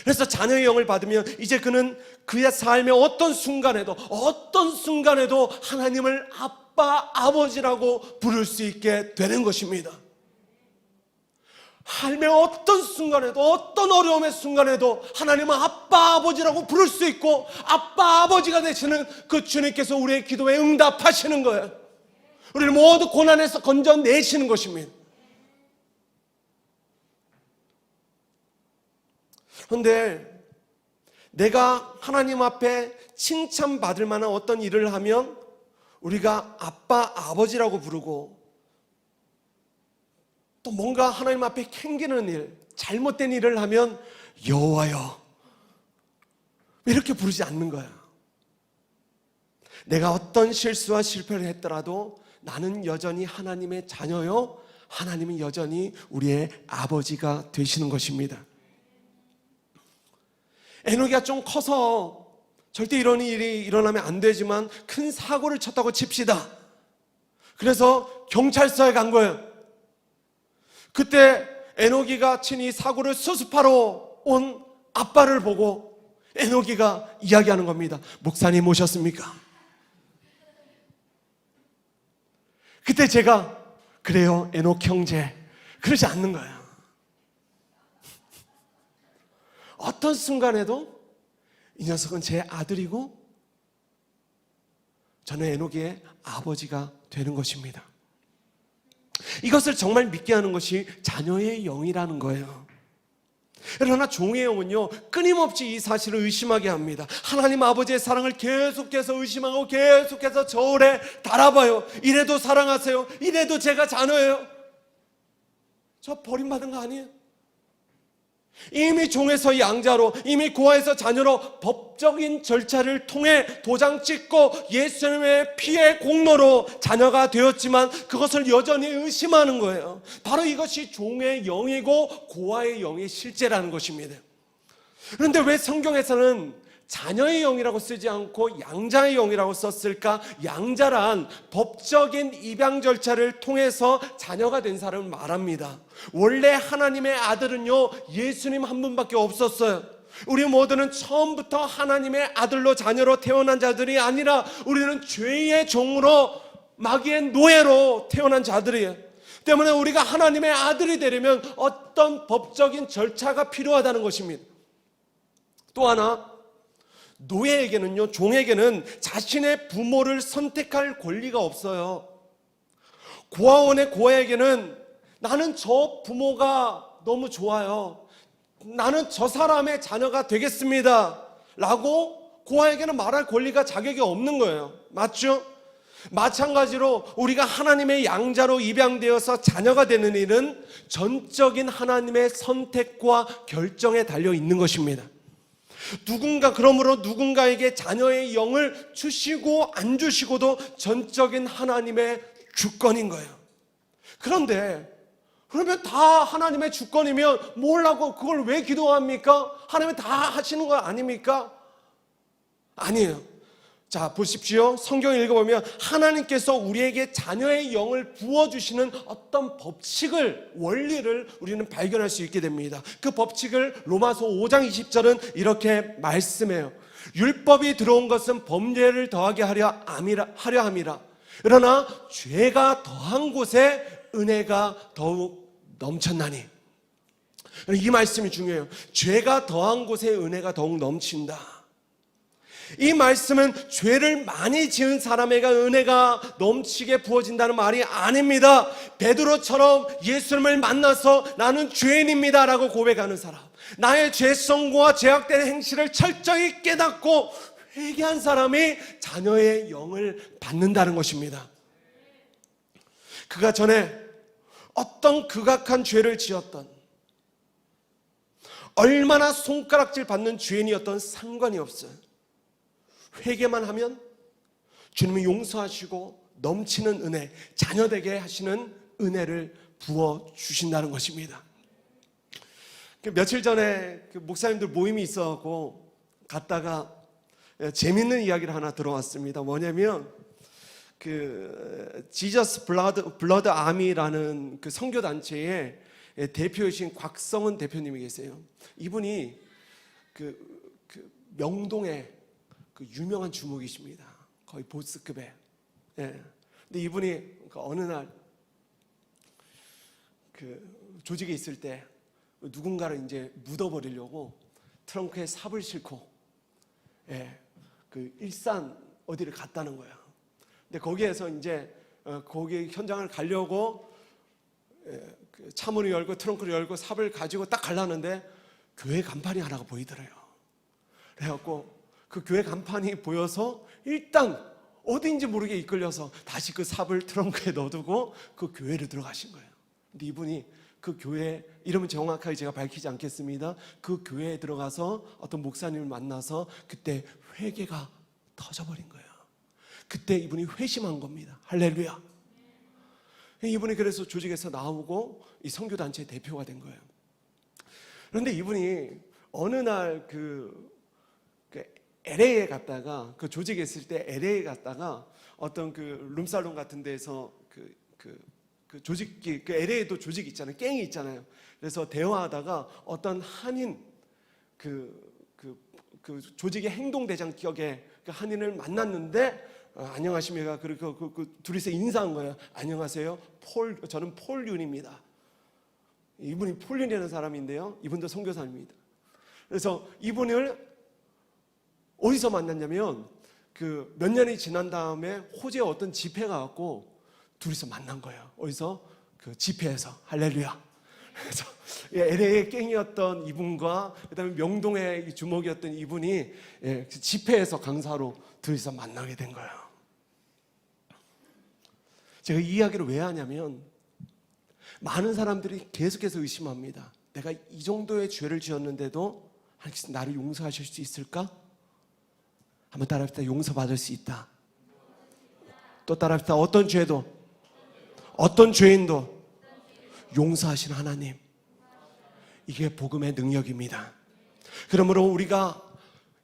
그래서 자녀의 영을 받으면 이제 그는 그의 삶의 어떤 순간에도 하나님을 아빠, 아버지라고 부를 수 있게 되는 것입니다. 삶의 어떤 순간에도, 어떤 어려움의 순간에도 하나님은 아빠 아버지라고 부를 수 있고, 아빠 아버지가 되시는 그 주님께서 우리의 기도에 응답하시는 거예요. 우리를 모두 고난에서 건져내시는 것입니다. 그런데 내가 하나님 앞에 칭찬받을 만한 어떤 일을 하면 우리가 아빠 아버지라고 부르고, 또 뭔가 하나님 앞에 캥기는 일, 잘못된 일을 하면 여호와여 이렇게 부르지 않는 거야. 내가 어떤 실수와 실패를 했더라도 나는 여전히 하나님의 자녀요, 하나님은 여전히 우리의 아버지가 되시는 것입니다. 에녹이가 좀 커서 절대 이런 일이 일어나면 안 되지만 큰 사고를 쳤다고 칩시다. 그래서 경찰서에 간 거예요. 그때 에녹이가 친 이 사고를 수습하러 온 아빠를 보고 에녹이가 이야기하는 겁니다. 목사님 오셨습니까? 그때 제가 그래요 에녹 형제 그러지 않는 거예요. 어떤 순간에도 이 녀석은 제 아들이고 저는 에녹의 아버지가 되는 것입니다. 이것을 정말 믿게 하는 것이 자녀의 영이라는 거예요. 그러나 종의 영은요, 끊임없이 이 사실을 의심하게 합니다. 하나님 아버지의 사랑을 계속해서 의심하고 계속해서 저울에 달아봐요. 이래도 사랑하세요? 이래도 제가 자녀예요? 저 버림받은 거 아니에요? 이미 종에서 양자로, 이미 고아에서 자녀로 법적인 절차를 통해 도장 찍고 예수님의 피의 공로로 자녀가 되었지만 그것을 여전히 의심하는 거예요. 바로 이것이 종의 영이고 고아의 영의 실제라는 것입니다. 그런데 왜 성경에서는 자녀의 영이라고 쓰지 않고 양자의 영이라고 썼을까? 양자란 법적인 입양 절차를 통해서 자녀가 된 사람을 말합니다. 원래 하나님의 아들은요, 예수님 한 분밖에 없었어요. 우리 모두는 처음부터 하나님의 아들로 자녀로 태어난 자들이 아니라 우리는 죄의 종으로 마귀의 노예로 태어난 자들이에요. 때문에 우리가 하나님의 아들이 되려면 어떤 법적인 절차가 필요하다는 것입니다. 또 하나, 노예에게는요, 종에게는 자신의 부모를 선택할 권리가 없어요. 고아원의 고아에게는 나는 저 부모가 너무 좋아요, 나는 저 사람의 자녀가 되겠습니다 라고 고아에게는 말할 권리가, 자격이 없는 거예요. 맞죠? 마찬가지로 우리가 하나님의 양자로 입양되어서 자녀가 되는 일은 전적인 하나님의 선택과 결정에 달려 있는 것입니다. 그러므로 누군가에게 자녀의 영을 주시고 안 주시고도 전적인 하나님의 주권인 거예요. 그러면 다 하나님의 주권이면 뭘 하고 그걸 왜 기도합니까? 하나님은 다 하시는 거 아닙니까? 아니에요. 자, 보십시오. 성경을 읽어보면 하나님께서 우리에게 자녀의 영을 부어주시는 어떤 법칙을, 원리를 우리는 발견할 수 있게 됩니다. 그 법칙을 로마서 5장 20절은 이렇게 말씀해요. 율법이 들어온 것은 범죄를 더하게 하려 함이라. 그러나 죄가 더한 곳에 은혜가 더욱 넘쳤나니. 이 말씀이 중요해요. 죄가 더한 곳에 은혜가 더욱 넘친다. 이 말씀은 죄를 많이 지은 사람에게 은혜가 넘치게 부어진다는 말이 아닙니다. 베드로처럼 예수님을 만나서 나는 죄인입니다 라고 고백하는 사람, 나의 죄성과 죄악된 행실을 철저히 깨닫고 회개한 사람이 자녀의 영을 받는다는 것입니다. 그가 전에 어떤 극악한 죄를 지었던, 얼마나 손가락질 받는 죄인이었던 상관이 없어요. 회개만 하면 주님이 용서하시고 넘치는 은혜, 자녀되게 하시는 은혜를 부어주신다는 것입니다. 며칠 전에 목사님들 모임이 있어서 갔다가 재밌는 이야기를 하나 들어왔습니다. 뭐냐면 지저스 블러드 아미라는 그 선교단체의 대표이신 곽성은 대표님이 계세요. 이분이 명동에 유명한 주목이십니다. 거의 보스급에. 근데 이분이 어느 날 조직에 있을 때 누군가를 이제 묻어버리려고 트렁크에 삽을 싣고 그 일산 어디를 갔다는 거야. 근데 거기에서 이제 거기 현장을 가려고 그 차문을 열고 트렁크를 열고 삽을 가지고 딱 가려는데 교회 간판이 하나가 보이더래요. 그래갖고 그 교회 간판이 보여서 일단 어디인지 모르게 이끌려서 다시 그 삽을 트렁크에 넣어두고 그 교회로 들어가신 거예요. 근데 이분이 그 교회 이름은 정확하게 제가 밝히지 않겠습니다. 그 교회에 들어가서 어떤 목사님을 만나서 그때 회개가 터져버린 거예요. 그때 이분이 회심한 겁니다. 할렐루야. 이분이 그래서 조직에서 나오고 이 선교단체의 대표가 된 거예요. 그런데 이분이 어느 날 그 LA에 갔다가 그 조직에 있을 때 LA에 갔다가 어떤 그 룸살롱 같은 데서 그 조직기 그 LA에도 조직 있잖아요. 갱이 있잖아요. 그래서 대화하다가 어떤 한인 그 조직의 행동대장 격의 그 한인을 만났는데 안녕하십니까. 그리고 그 둘이서 인사한 거예요. 안녕하세요. 저는 폴윤입니다. 이분이 폴윤이라는 사람인데요. 이분도 선교사입니다. 그래서 이분을 어디서 만났냐면 그 몇 년이 지난 다음에 호주에 어떤 집회가 왔고 둘이서 만난 거예요. 어디서? 그 집회에서. 할렐루야. 그래서 LA의 갱이었던 이분과 그다음에 명동의 주먹이었던 이분이 집회에서 강사로 둘이서 만나게 된 거예요. 제가 이 이야기를 왜 하냐면 많은 사람들이 계속해서 의심합니다. 내가 이 정도의 죄를 지었는데도 하나님께서 나를 용서하실 수 있을까? 한번 따라합시다. 용서받을 수 있다. 또 따라합시다. 어떤 죄도 어떤 죄인도 용서하신 하나님. 이게 복음의 능력입니다. 그러므로 우리가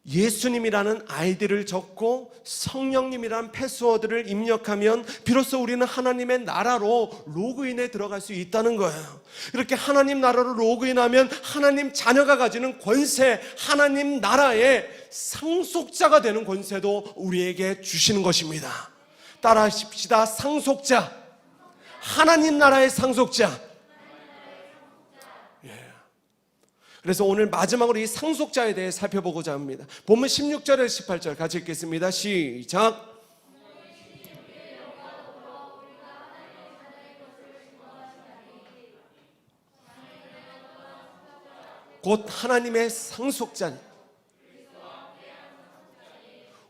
예수님이라는 아이디를 적고 성령님이라는 패스워드를 입력하면 비로소 우리는 하나님의 나라로 로그인에 들어갈 수 있다는 거예요. 이렇게 하나님 나라로 로그인하면 하나님 자녀가 가지는 권세, 하나님 나라의 상속자가 되는 권세도 우리에게 주시는 것입니다. 따라하십시다. 상속자, 하나님 나라의 상속자. 그래서 오늘 마지막으로 이 상속자에 대해 살펴보고자 합니다. 본문 16절에서 18절 같이 읽겠습니다. 시작. 곧 하나님의 상속자,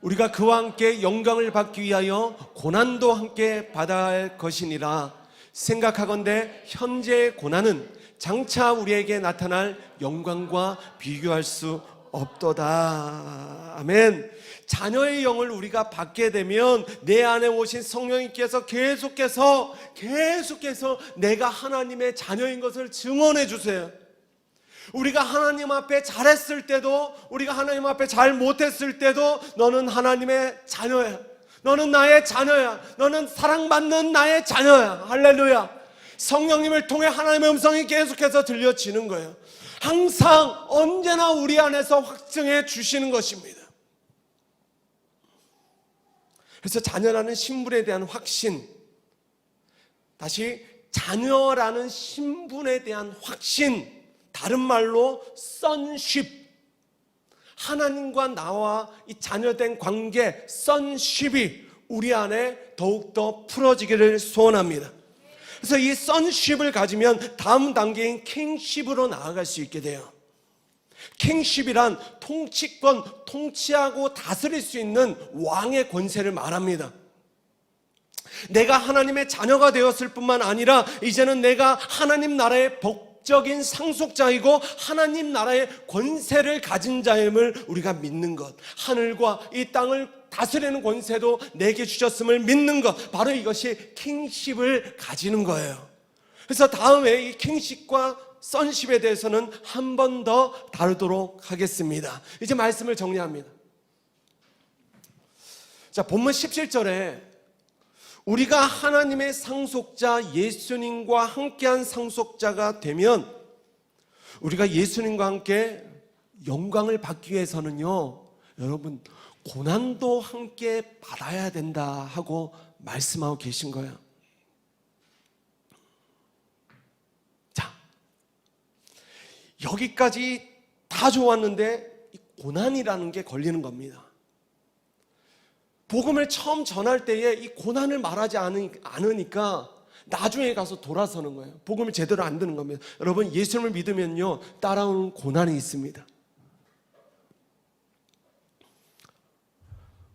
우리가 그와 함께 영광을 받기 위하여 고난도 함께 받아야 할 것이니라. 생각하건대 현재의 고난은 장차 우리에게 나타날 영광과 비교할 수 없도다. 아멘. 자녀의 영을 우리가 받게 되면 내 안에 오신 성령님께서 계속해서 내가 하나님의 자녀인 것을 증언해 주세요. 우리가 하나님 앞에 잘했을 때도, 우리가 하나님 앞에 잘 못했을 때도 너는 하나님의 자녀야. 너는 나의 자녀야. 너는 사랑받는 나의 자녀야. 할렐루야. 성령님을 통해 하나님의 음성이 계속해서 들려지는 거예요. 항상 언제나 우리 안에서 확증해 주시는 것입니다. 그래서 자녀라는 신분에 대한 확신, 다시 자녀라는 신분에 대한 확신, 다른 말로 sonship, 하나님과 나와 이 자녀된 관계 sonship이 우리 안에 더욱더 풀어지기를 소원합니다. 그래서 이 sonship을 가지면 다음 단계인 kingship으로 나아갈 수 있게 돼요. kingship이란 통치권, 통치하고 다스릴 수 있는 왕의 권세를 말합니다. 내가 하나님의 자녀가 되었을 뿐만 아니라 이제는 내가 하나님 나라의 법적인 상속자이고 하나님 나라의 권세를 가진 자임을 우리가 믿는 것, 하늘과 이 땅을 다스리는 권세도 내게 주셨음을 믿는 것, 바로 이것이 킹십을 가지는 거예요. 그래서 다음에 이 킹십과 sonship에 대해서는 한 번 더 다루도록 하겠습니다. 이제 말씀을 정리합니다. 자, 본문 17절에 우리가 하나님의 상속자 예수님과 함께한 상속자가 되면 우리가 예수님과 함께 영광을 받기 위해서는요, 여러분 고난도 함께 받아야 된다 하고 말씀하고 계신 거예요. 자, 여기까지 다 좋았는데 이 고난이라는 게 걸리는 겁니다. 복음을 처음 전할 때에 이 고난을 말하지 않으니까 나중에 가서 돌아서는 거예요. 복음을 제대로 안 듣는 겁니다. 여러분, 예수님을 믿으면요, 따라오는 고난이 있습니다.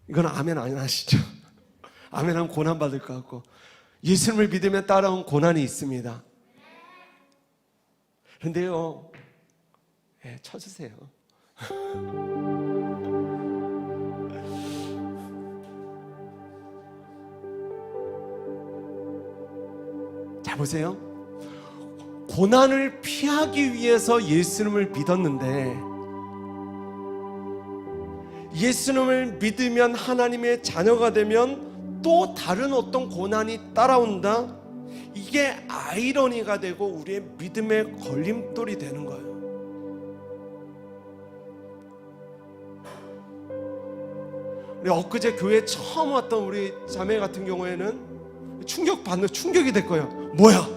이건 아멘 안 하시죠? 아멘 하면 고난 받을 것 같고, 예수님을 믿으면 따라온 고난이 있습니다. 그런데요, 쳐주세요. 자, 보세요. 고난을 피하기 위해서 예수님을 믿었는데, 예수님을 믿으면 하나님의 자녀가 되면 또 다른 어떤 고난이 따라온다. 이게 아이러니가 되고 우리의 믿음의 걸림돌이 되는 거예요. 우리 엊그제 교회에 처음 왔던 우리 자매 같은 경우에는 충격이 될 거예요. 뭐야?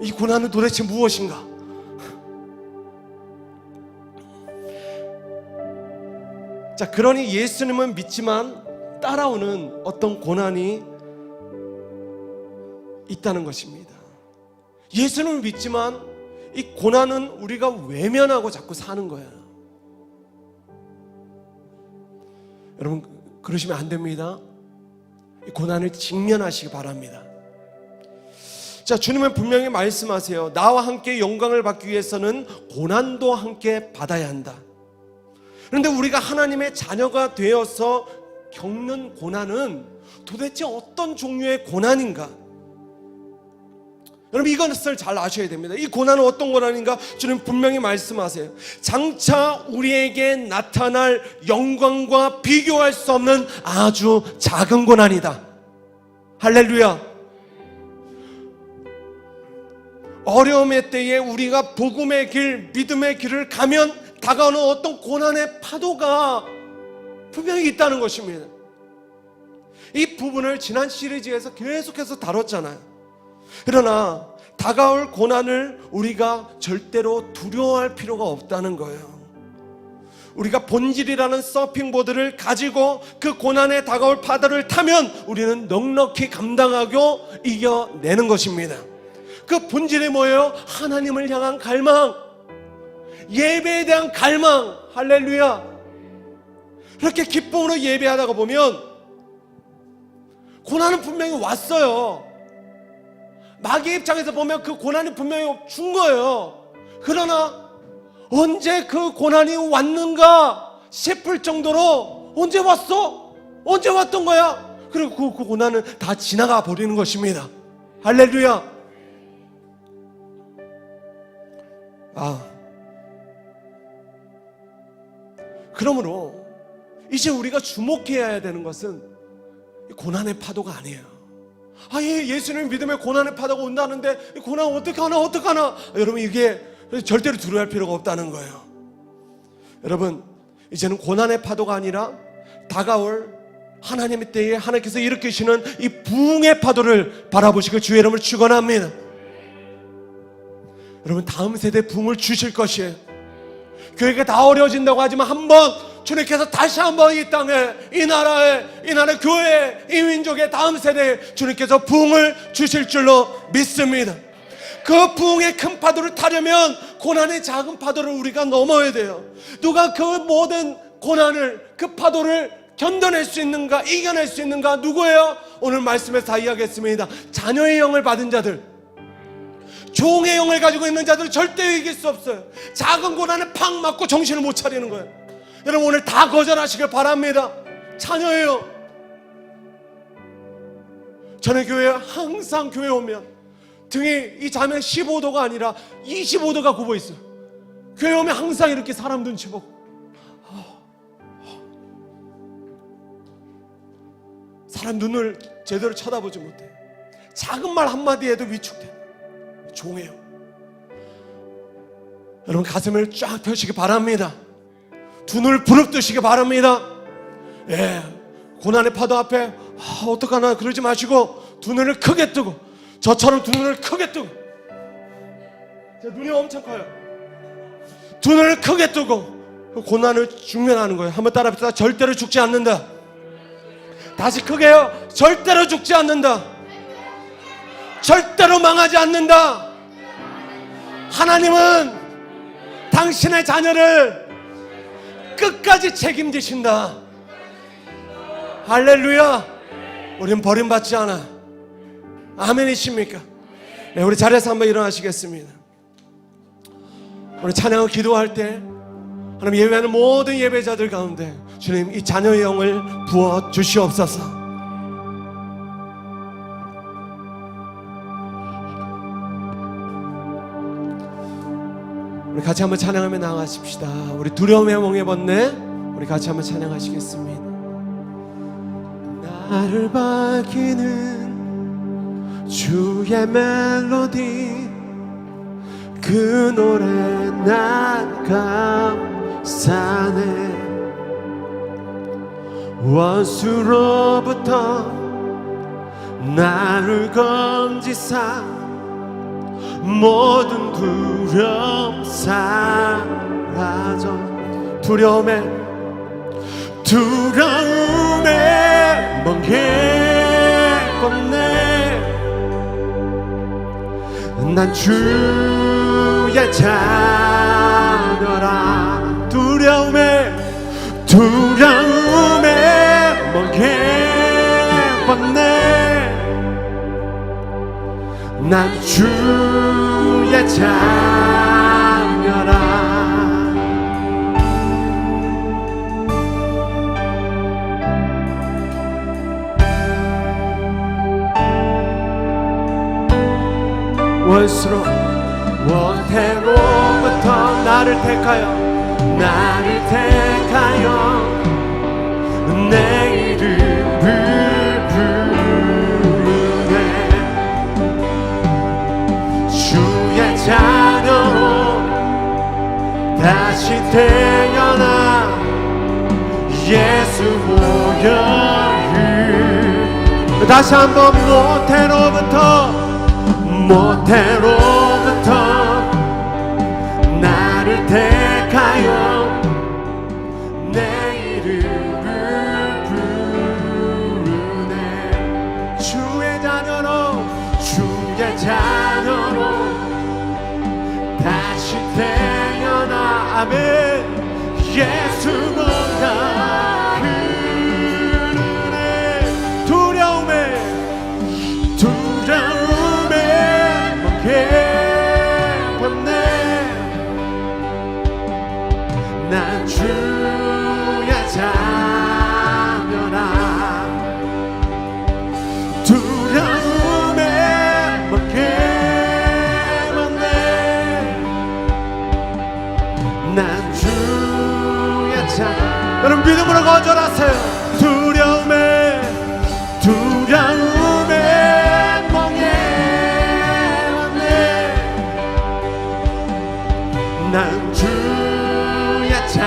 이 고난은 도대체 무엇인가? 자, 그러니 예수님은 믿지만 따라오는 어떤 고난이 있다는 것입니다. 예수님을 믿지만 이 고난은 우리가 외면하고 자꾸 사는 거예요. 여러분, 그러시면 안 됩니다. 이 고난을 직면하시기 바랍니다. 자, 주님은 분명히 말씀하세요. 나와 함께 영광을 받기 위해서는 고난도 함께 받아야 한다. 그런데 우리가 하나님의 자녀가 되어서 겪는 고난은 도대체 어떤 종류의 고난인가? 여러분, 이것을 잘 아셔야 됩니다. 이 고난은 어떤 고난인가? 주님 분명히 말씀하세요. 장차 우리에게 나타날 영광과 비교할 수 없는 아주 작은 고난이다. 할렐루야. 어려움의 때에 우리가 복음의 길, 믿음의 길을 가면 다가오는 어떤 고난의 파도가 분명히 있다는 것입니다. 이 부분을 지난 시리즈에서 계속해서 다뤘잖아요. 그러나 다가올 고난을 우리가 절대로 두려워할 필요가 없다는 거예요. 우리가 본질이라는 서핑보드를 가지고 그 고난에 다가올 파도를 타면 우리는 넉넉히 감당하고 이겨내는 것입니다. 그 본질이 뭐예요? 하나님을 향한 갈망, 예배에 대한 갈망. 할렐루야. 그렇게 기쁨으로 예배하다가 보면 고난은 분명히 왔어요. 마귀의 입장에서 보면 그 고난이 분명히 준 거예요. 그러나 언제 그 고난이 왔는가 싶을 정도로 언제 왔어? 언제 왔던 거야? 그리고 그 고난은 다 지나가 버리는 것입니다. 할렐루야. 그러므로 이제 우리가 주목해야 되는 것은 고난의 파도가 아니에요. 예수님 믿음에 고난의 파도가 온다는데 이 고난 어떡하나? 여러분, 이게 절대로 두려워할 필요가 없다는 거예요. 여러분, 이제는 고난의 파도가 아니라 다가올 하나님의 때에 하나님께서 일으키시는 이 부흥의 파도를 바라보시고 주의 이름을 축원합니다. 여러분, 다음 세대 부흥을 주실 것이에요. 교회가 다 어려워진다고 하지만 한번 주님께서 다시 한번 이 땅에, 이 나라의 교회에, 이 민족의 다음 세대에 주님께서 부흥을 주실 줄로 믿습니다. 그 부흥의 큰 파도를 타려면 고난의 작은 파도를 우리가 넘어야 돼요. 누가 그 모든 고난을, 그 파도를 견뎌낼 수 있는가, 이겨낼 수 있는가? 누구예요? 오늘 말씀에서 다 이야기했습니다. 자녀의 영을 받은 자들, 종의 영을 가지고 있는 자들은 절대 이길 수 없어요. 작은 고난에 팍 맞고 정신을 못 차리는 거예요. 여러분, 오늘 다 거절하시길 바랍니다. 자녀예요. 저는 교회에 항상 교회 오면 등이 이 자매 15도가 아니라 25도가 굽어 있어요. 교회 오면 항상 이렇게 사람 눈치 보고 사람 눈을 제대로 쳐다보지 못해. 작은 말 한마디 해도 위축돼. 종해요. 여러분, 가슴을 쫙 펴시기 바랍니다. 두 눈을 부릅뜨시기 바랍니다. 고난의 파도 앞에 어떡하나 그러지 마시고 두 눈을 크게 뜨고, 저처럼 두 눈을 크게 뜨고, 제 눈이 엄청 커요. 두 눈을 크게 뜨고 고난을 직면하는 거예요. 한번 따라합시다. 절대로 죽지 않는다. 다시 크게요. 절대로 죽지 않는다. 절대로 망하지 않는다. 하나님은 당신의 자녀를 끝까지 책임지신다. 할렐루야. 우린 버림받지 않아. 아멘이십니까? 네, 우리 자리에서 한번 일어나시겠습니다. 우리 찬양을 기도할 때 하나님 예배하는 모든 예배자들 가운데 주님 이 자녀의 영을 부어 주시옵소서. 우리 같이 한번 찬양하며 나아가십시다. 우리 두려움에 멍에 벗네 우리 같이 한번 찬양하시겠습니다. 나를 밝히는 주의 멜로디 그 노래 난 감사네. 원수로부터 나를 건지사 모든 두려움 사라져. 두려움에 멍해 걷네. 난 주의 자녀라. 두려움에 멍해 걷네. 난 주의 자녀라. 원태로부터 나를 택하여 내 이름을 부르네. 주의 자녀로 다시 태어나 예수 보혈을. 다시 한번 모태로부터 나를 택하여 내 이름을 부르네. 주의 자녀로 다시 태어나. 아멘. 예수 보다 그르네. 두려움에 벗네. 난 주의 자녀라. 두려움에 벗네. 난 주의 자녀. 여러분 믿음으로 거절하세요. 두려움에 난 주의 자녀라.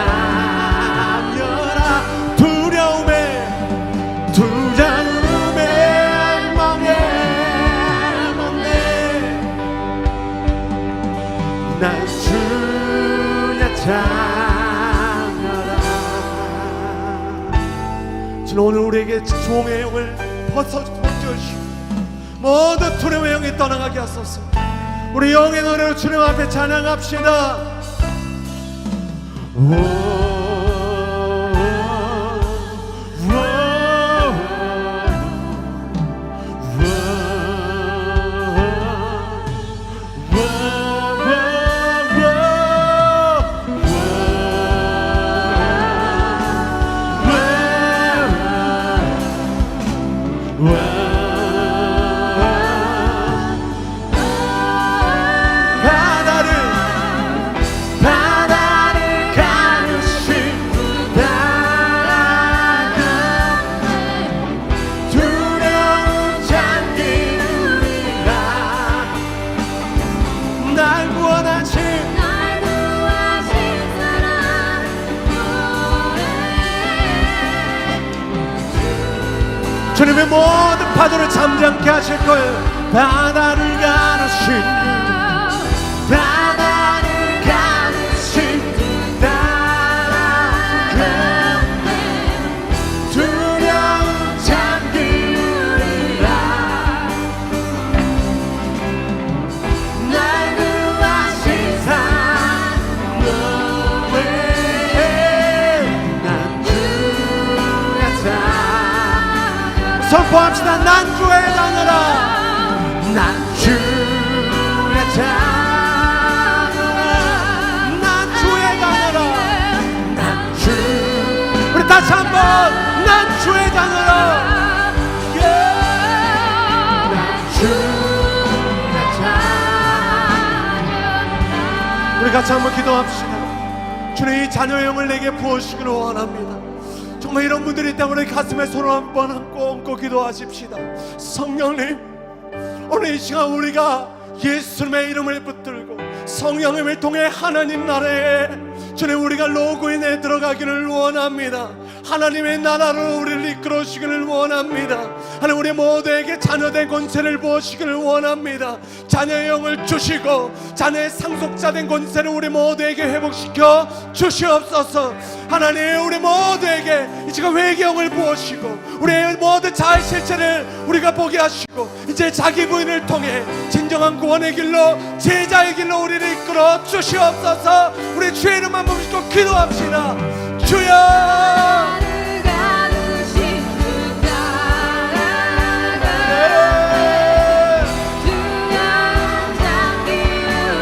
두려움에 멍해 벗네. 난 주의 자녀라. 주는 오늘 우리에게 종의 영을 벗겨주시고 모든 두려움의 영이 떠나가게 하소서. 우리 영의 노래로 주님 앞에 찬양합시다. 주님의 모든 파도를 잠잠케 하실 거예요. 바다를 가르신 선포합시다. 난 주의 자녀라. 난 주의 자녀라. 난 주의 자녀라. 난 주. 우리 다시 한번 난 주의 자녀라. 난 주의 자녀라. 우리 같이 한번 기도합시다. 주님, 이 자녀의 영을 내게 부어주시기를 원합니다. 정말 이런 분들이 있다면 우리 가슴에 손을 한번 얹고 기도하십시다. 성령님, 오늘 이 시간 우리가 예수님의 이름을 붙들고 성령님을 통해 하나님 나라에 주님 우리가 로그인에 들어가기를 원합니다. 하나님의 나라로 우리를 이끌어 주시기를 원합니다. 하나님, 우리 모두에게 자녀된 권세를 부어주시기를 원합니다. 자녀의 영을 주시고 자녀의 상속자된 권세를 우리 모두에게 회복시켜 주시옵소서. 하나님, 우리 모두에게 이 시간 회개의 영을 부어주시고 우리의 모든 자의 실체를 우리가 보게 하시고 이제 자기 부인을 통해 진정한 구원의 길로 제자의 길로 우리를 이끌어 주시옵소서. 우리 주의 이름 한번 부르시고 기도합시다. 주여,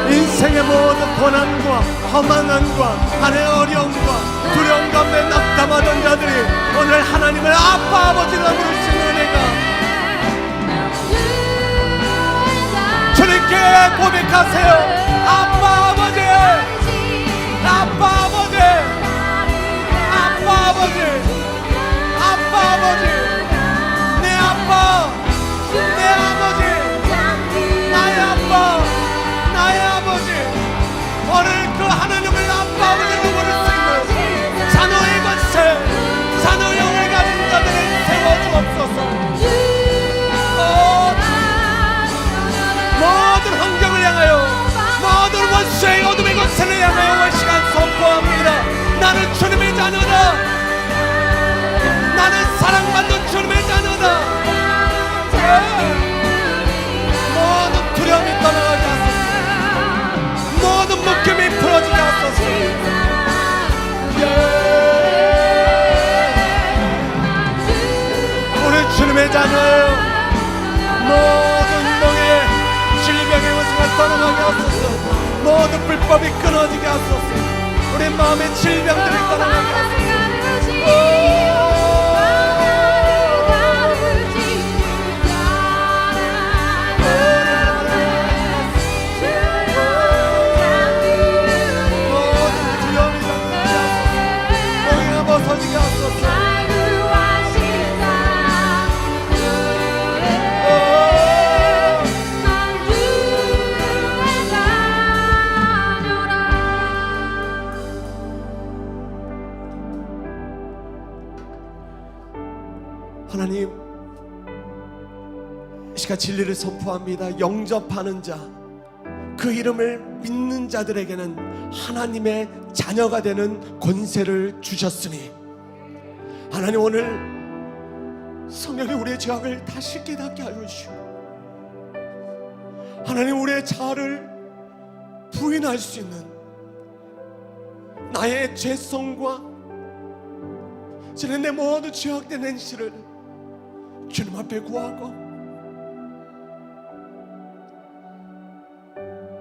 인생의 모든 고난과 험한함과 하나의 어려움과 두려움 가운데 낙담하던 자들이 오늘 하나님을 아빠 아버지라 부를 수 있는 은혜가 주님께 고백하세요. 아빠 아버지, 아빠 아버지, 아빠 아버지, 아빠 아버지, 내 아빠, 내 아버지, 나의 아빠, 나의 아버지. 오늘 그 하나님을 아빠 아버지로 부를 수 있는 자녀의 권세, 자녀의 영을 가진 자들을 세워주옵소서. 모든 환경을 향하여, 모든 원수의 어둠의 권세를 향하여 이 시간 선포합니다. 나는 주님의 자녀다. 나는 사랑받는 주님의 자녀다. 모든 두려움이 떠나가게 하소서. 모든 묶임이 풀어지게 하소서. 우리 주님의 자녀예요. 모든 병의 질병의 원수가 떠나가게 하소서. 모든 불법이 끊어지게 하소서. 우리 마음의 질병들이 떠나가게 하소서. 하나님, 이 시간 진리를 선포합니다. 영접하는 자, 그 이름을 믿는 자들에게는 하나님의 자녀가 되는 권세를 주셨으니 하나님, 오늘 성령이 우리의 죄악을 다시 깨닫게 하여 주시고 하나님, 우리의 자아를 부인할 수 있는 나의 죄성과 내 모든 죄악된 행실을 주님 앞에 구하고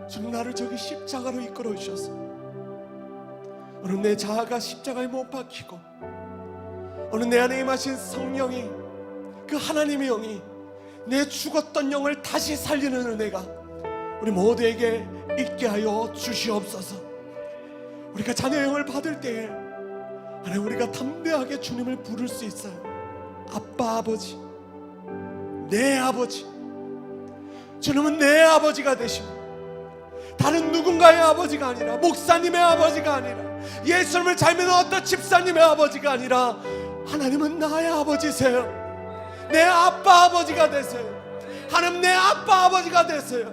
주님, 나를 저기 십자가로 이끌어 주셔서 오늘 내 자아가 십자가에 못 박히고 오늘 내 안에 임하신 성령이, 그 하나님의 영이 내 죽었던 영을 다시 살리는 은혜가 우리 모두에게 있게 하여 주시옵소서. 우리가 자녀의 영을 받을 때에 하나님, 우리가 담대하게 주님을 부를 수 있어요. 아빠 아버지, 내 아버지. 주님은 내 아버지가 되시고 다른 누군가의 아버지가 아니라, 목사님의 아버지가 아니라, 예수님을 잘 믿는 어떤 집사님의 아버지가 아니라 하나님은 나의 아버지세요. 내 아빠 아버지가 되세요. 하나님, 내 아빠 아버지가 되세요.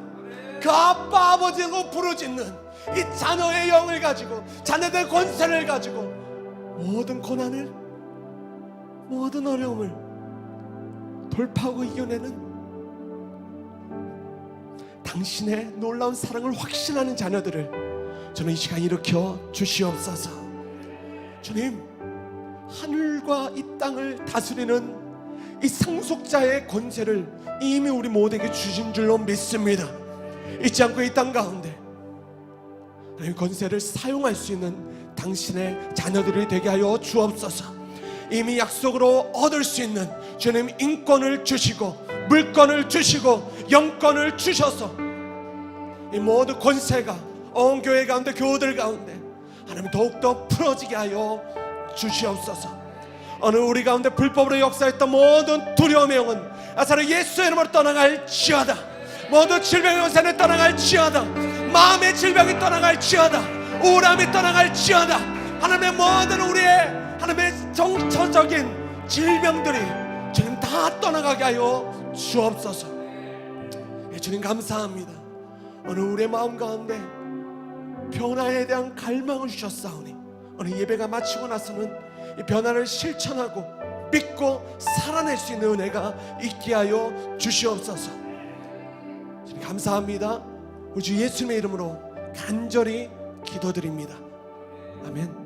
그 아빠 아버지로 부르짖는 이 자녀의 영을 가지고, 자녀의 권세를 가지고 모든 고난을, 모든 어려움을 돌파하고 이겨내는 당신의 놀라운 사랑을 확신하는 자녀들을 저는 이 시간 일으켜 주시옵소서. 주님, 하늘과 이 땅을 다스리는 이 상속자의 권세를 이미 우리 모두에게 주신 줄로 믿습니다. 잊지 않고 이 땅 가운데 하나님의 권세를 사용할 수 있는 당신의 자녀들이 되게 하여 주옵소서. 이미 약속으로 얻을 수 있는 주님 인권을 주시고 물권을 주시고 영권을 주셔서 이 모든 권세가 온 교회 가운데 교우들 가운데 하나님 더욱더 풀어지게 하여 주시옵소서. 어느 우리 가운데 불법으로 역사했던 모든 두려움의 영은 아사르 예수의 이름으로 떠나갈지어다. 모든 질병의 원산에 떠나갈지어다. 마음의 질병이 떠나갈지어다. 우울함이 떠나갈지어다. 하나님의 모든 우리의 하나님의 정처적인 질병들이 주님 다 떠나가게 하여 주옵소서. 예, 주님 감사합니다. 어느 우리의 마음 가운데 변화에 대한 갈망을 주셨사오니 오늘 예배가 마치고 나서는 이 변화를 실천하고 믿고 살아낼 수 있는 은혜가 있게 하여 주시옵소서. 주님 감사합니다. 우리 주 예수님의 이름으로 간절히 기도드립니다. 아멘.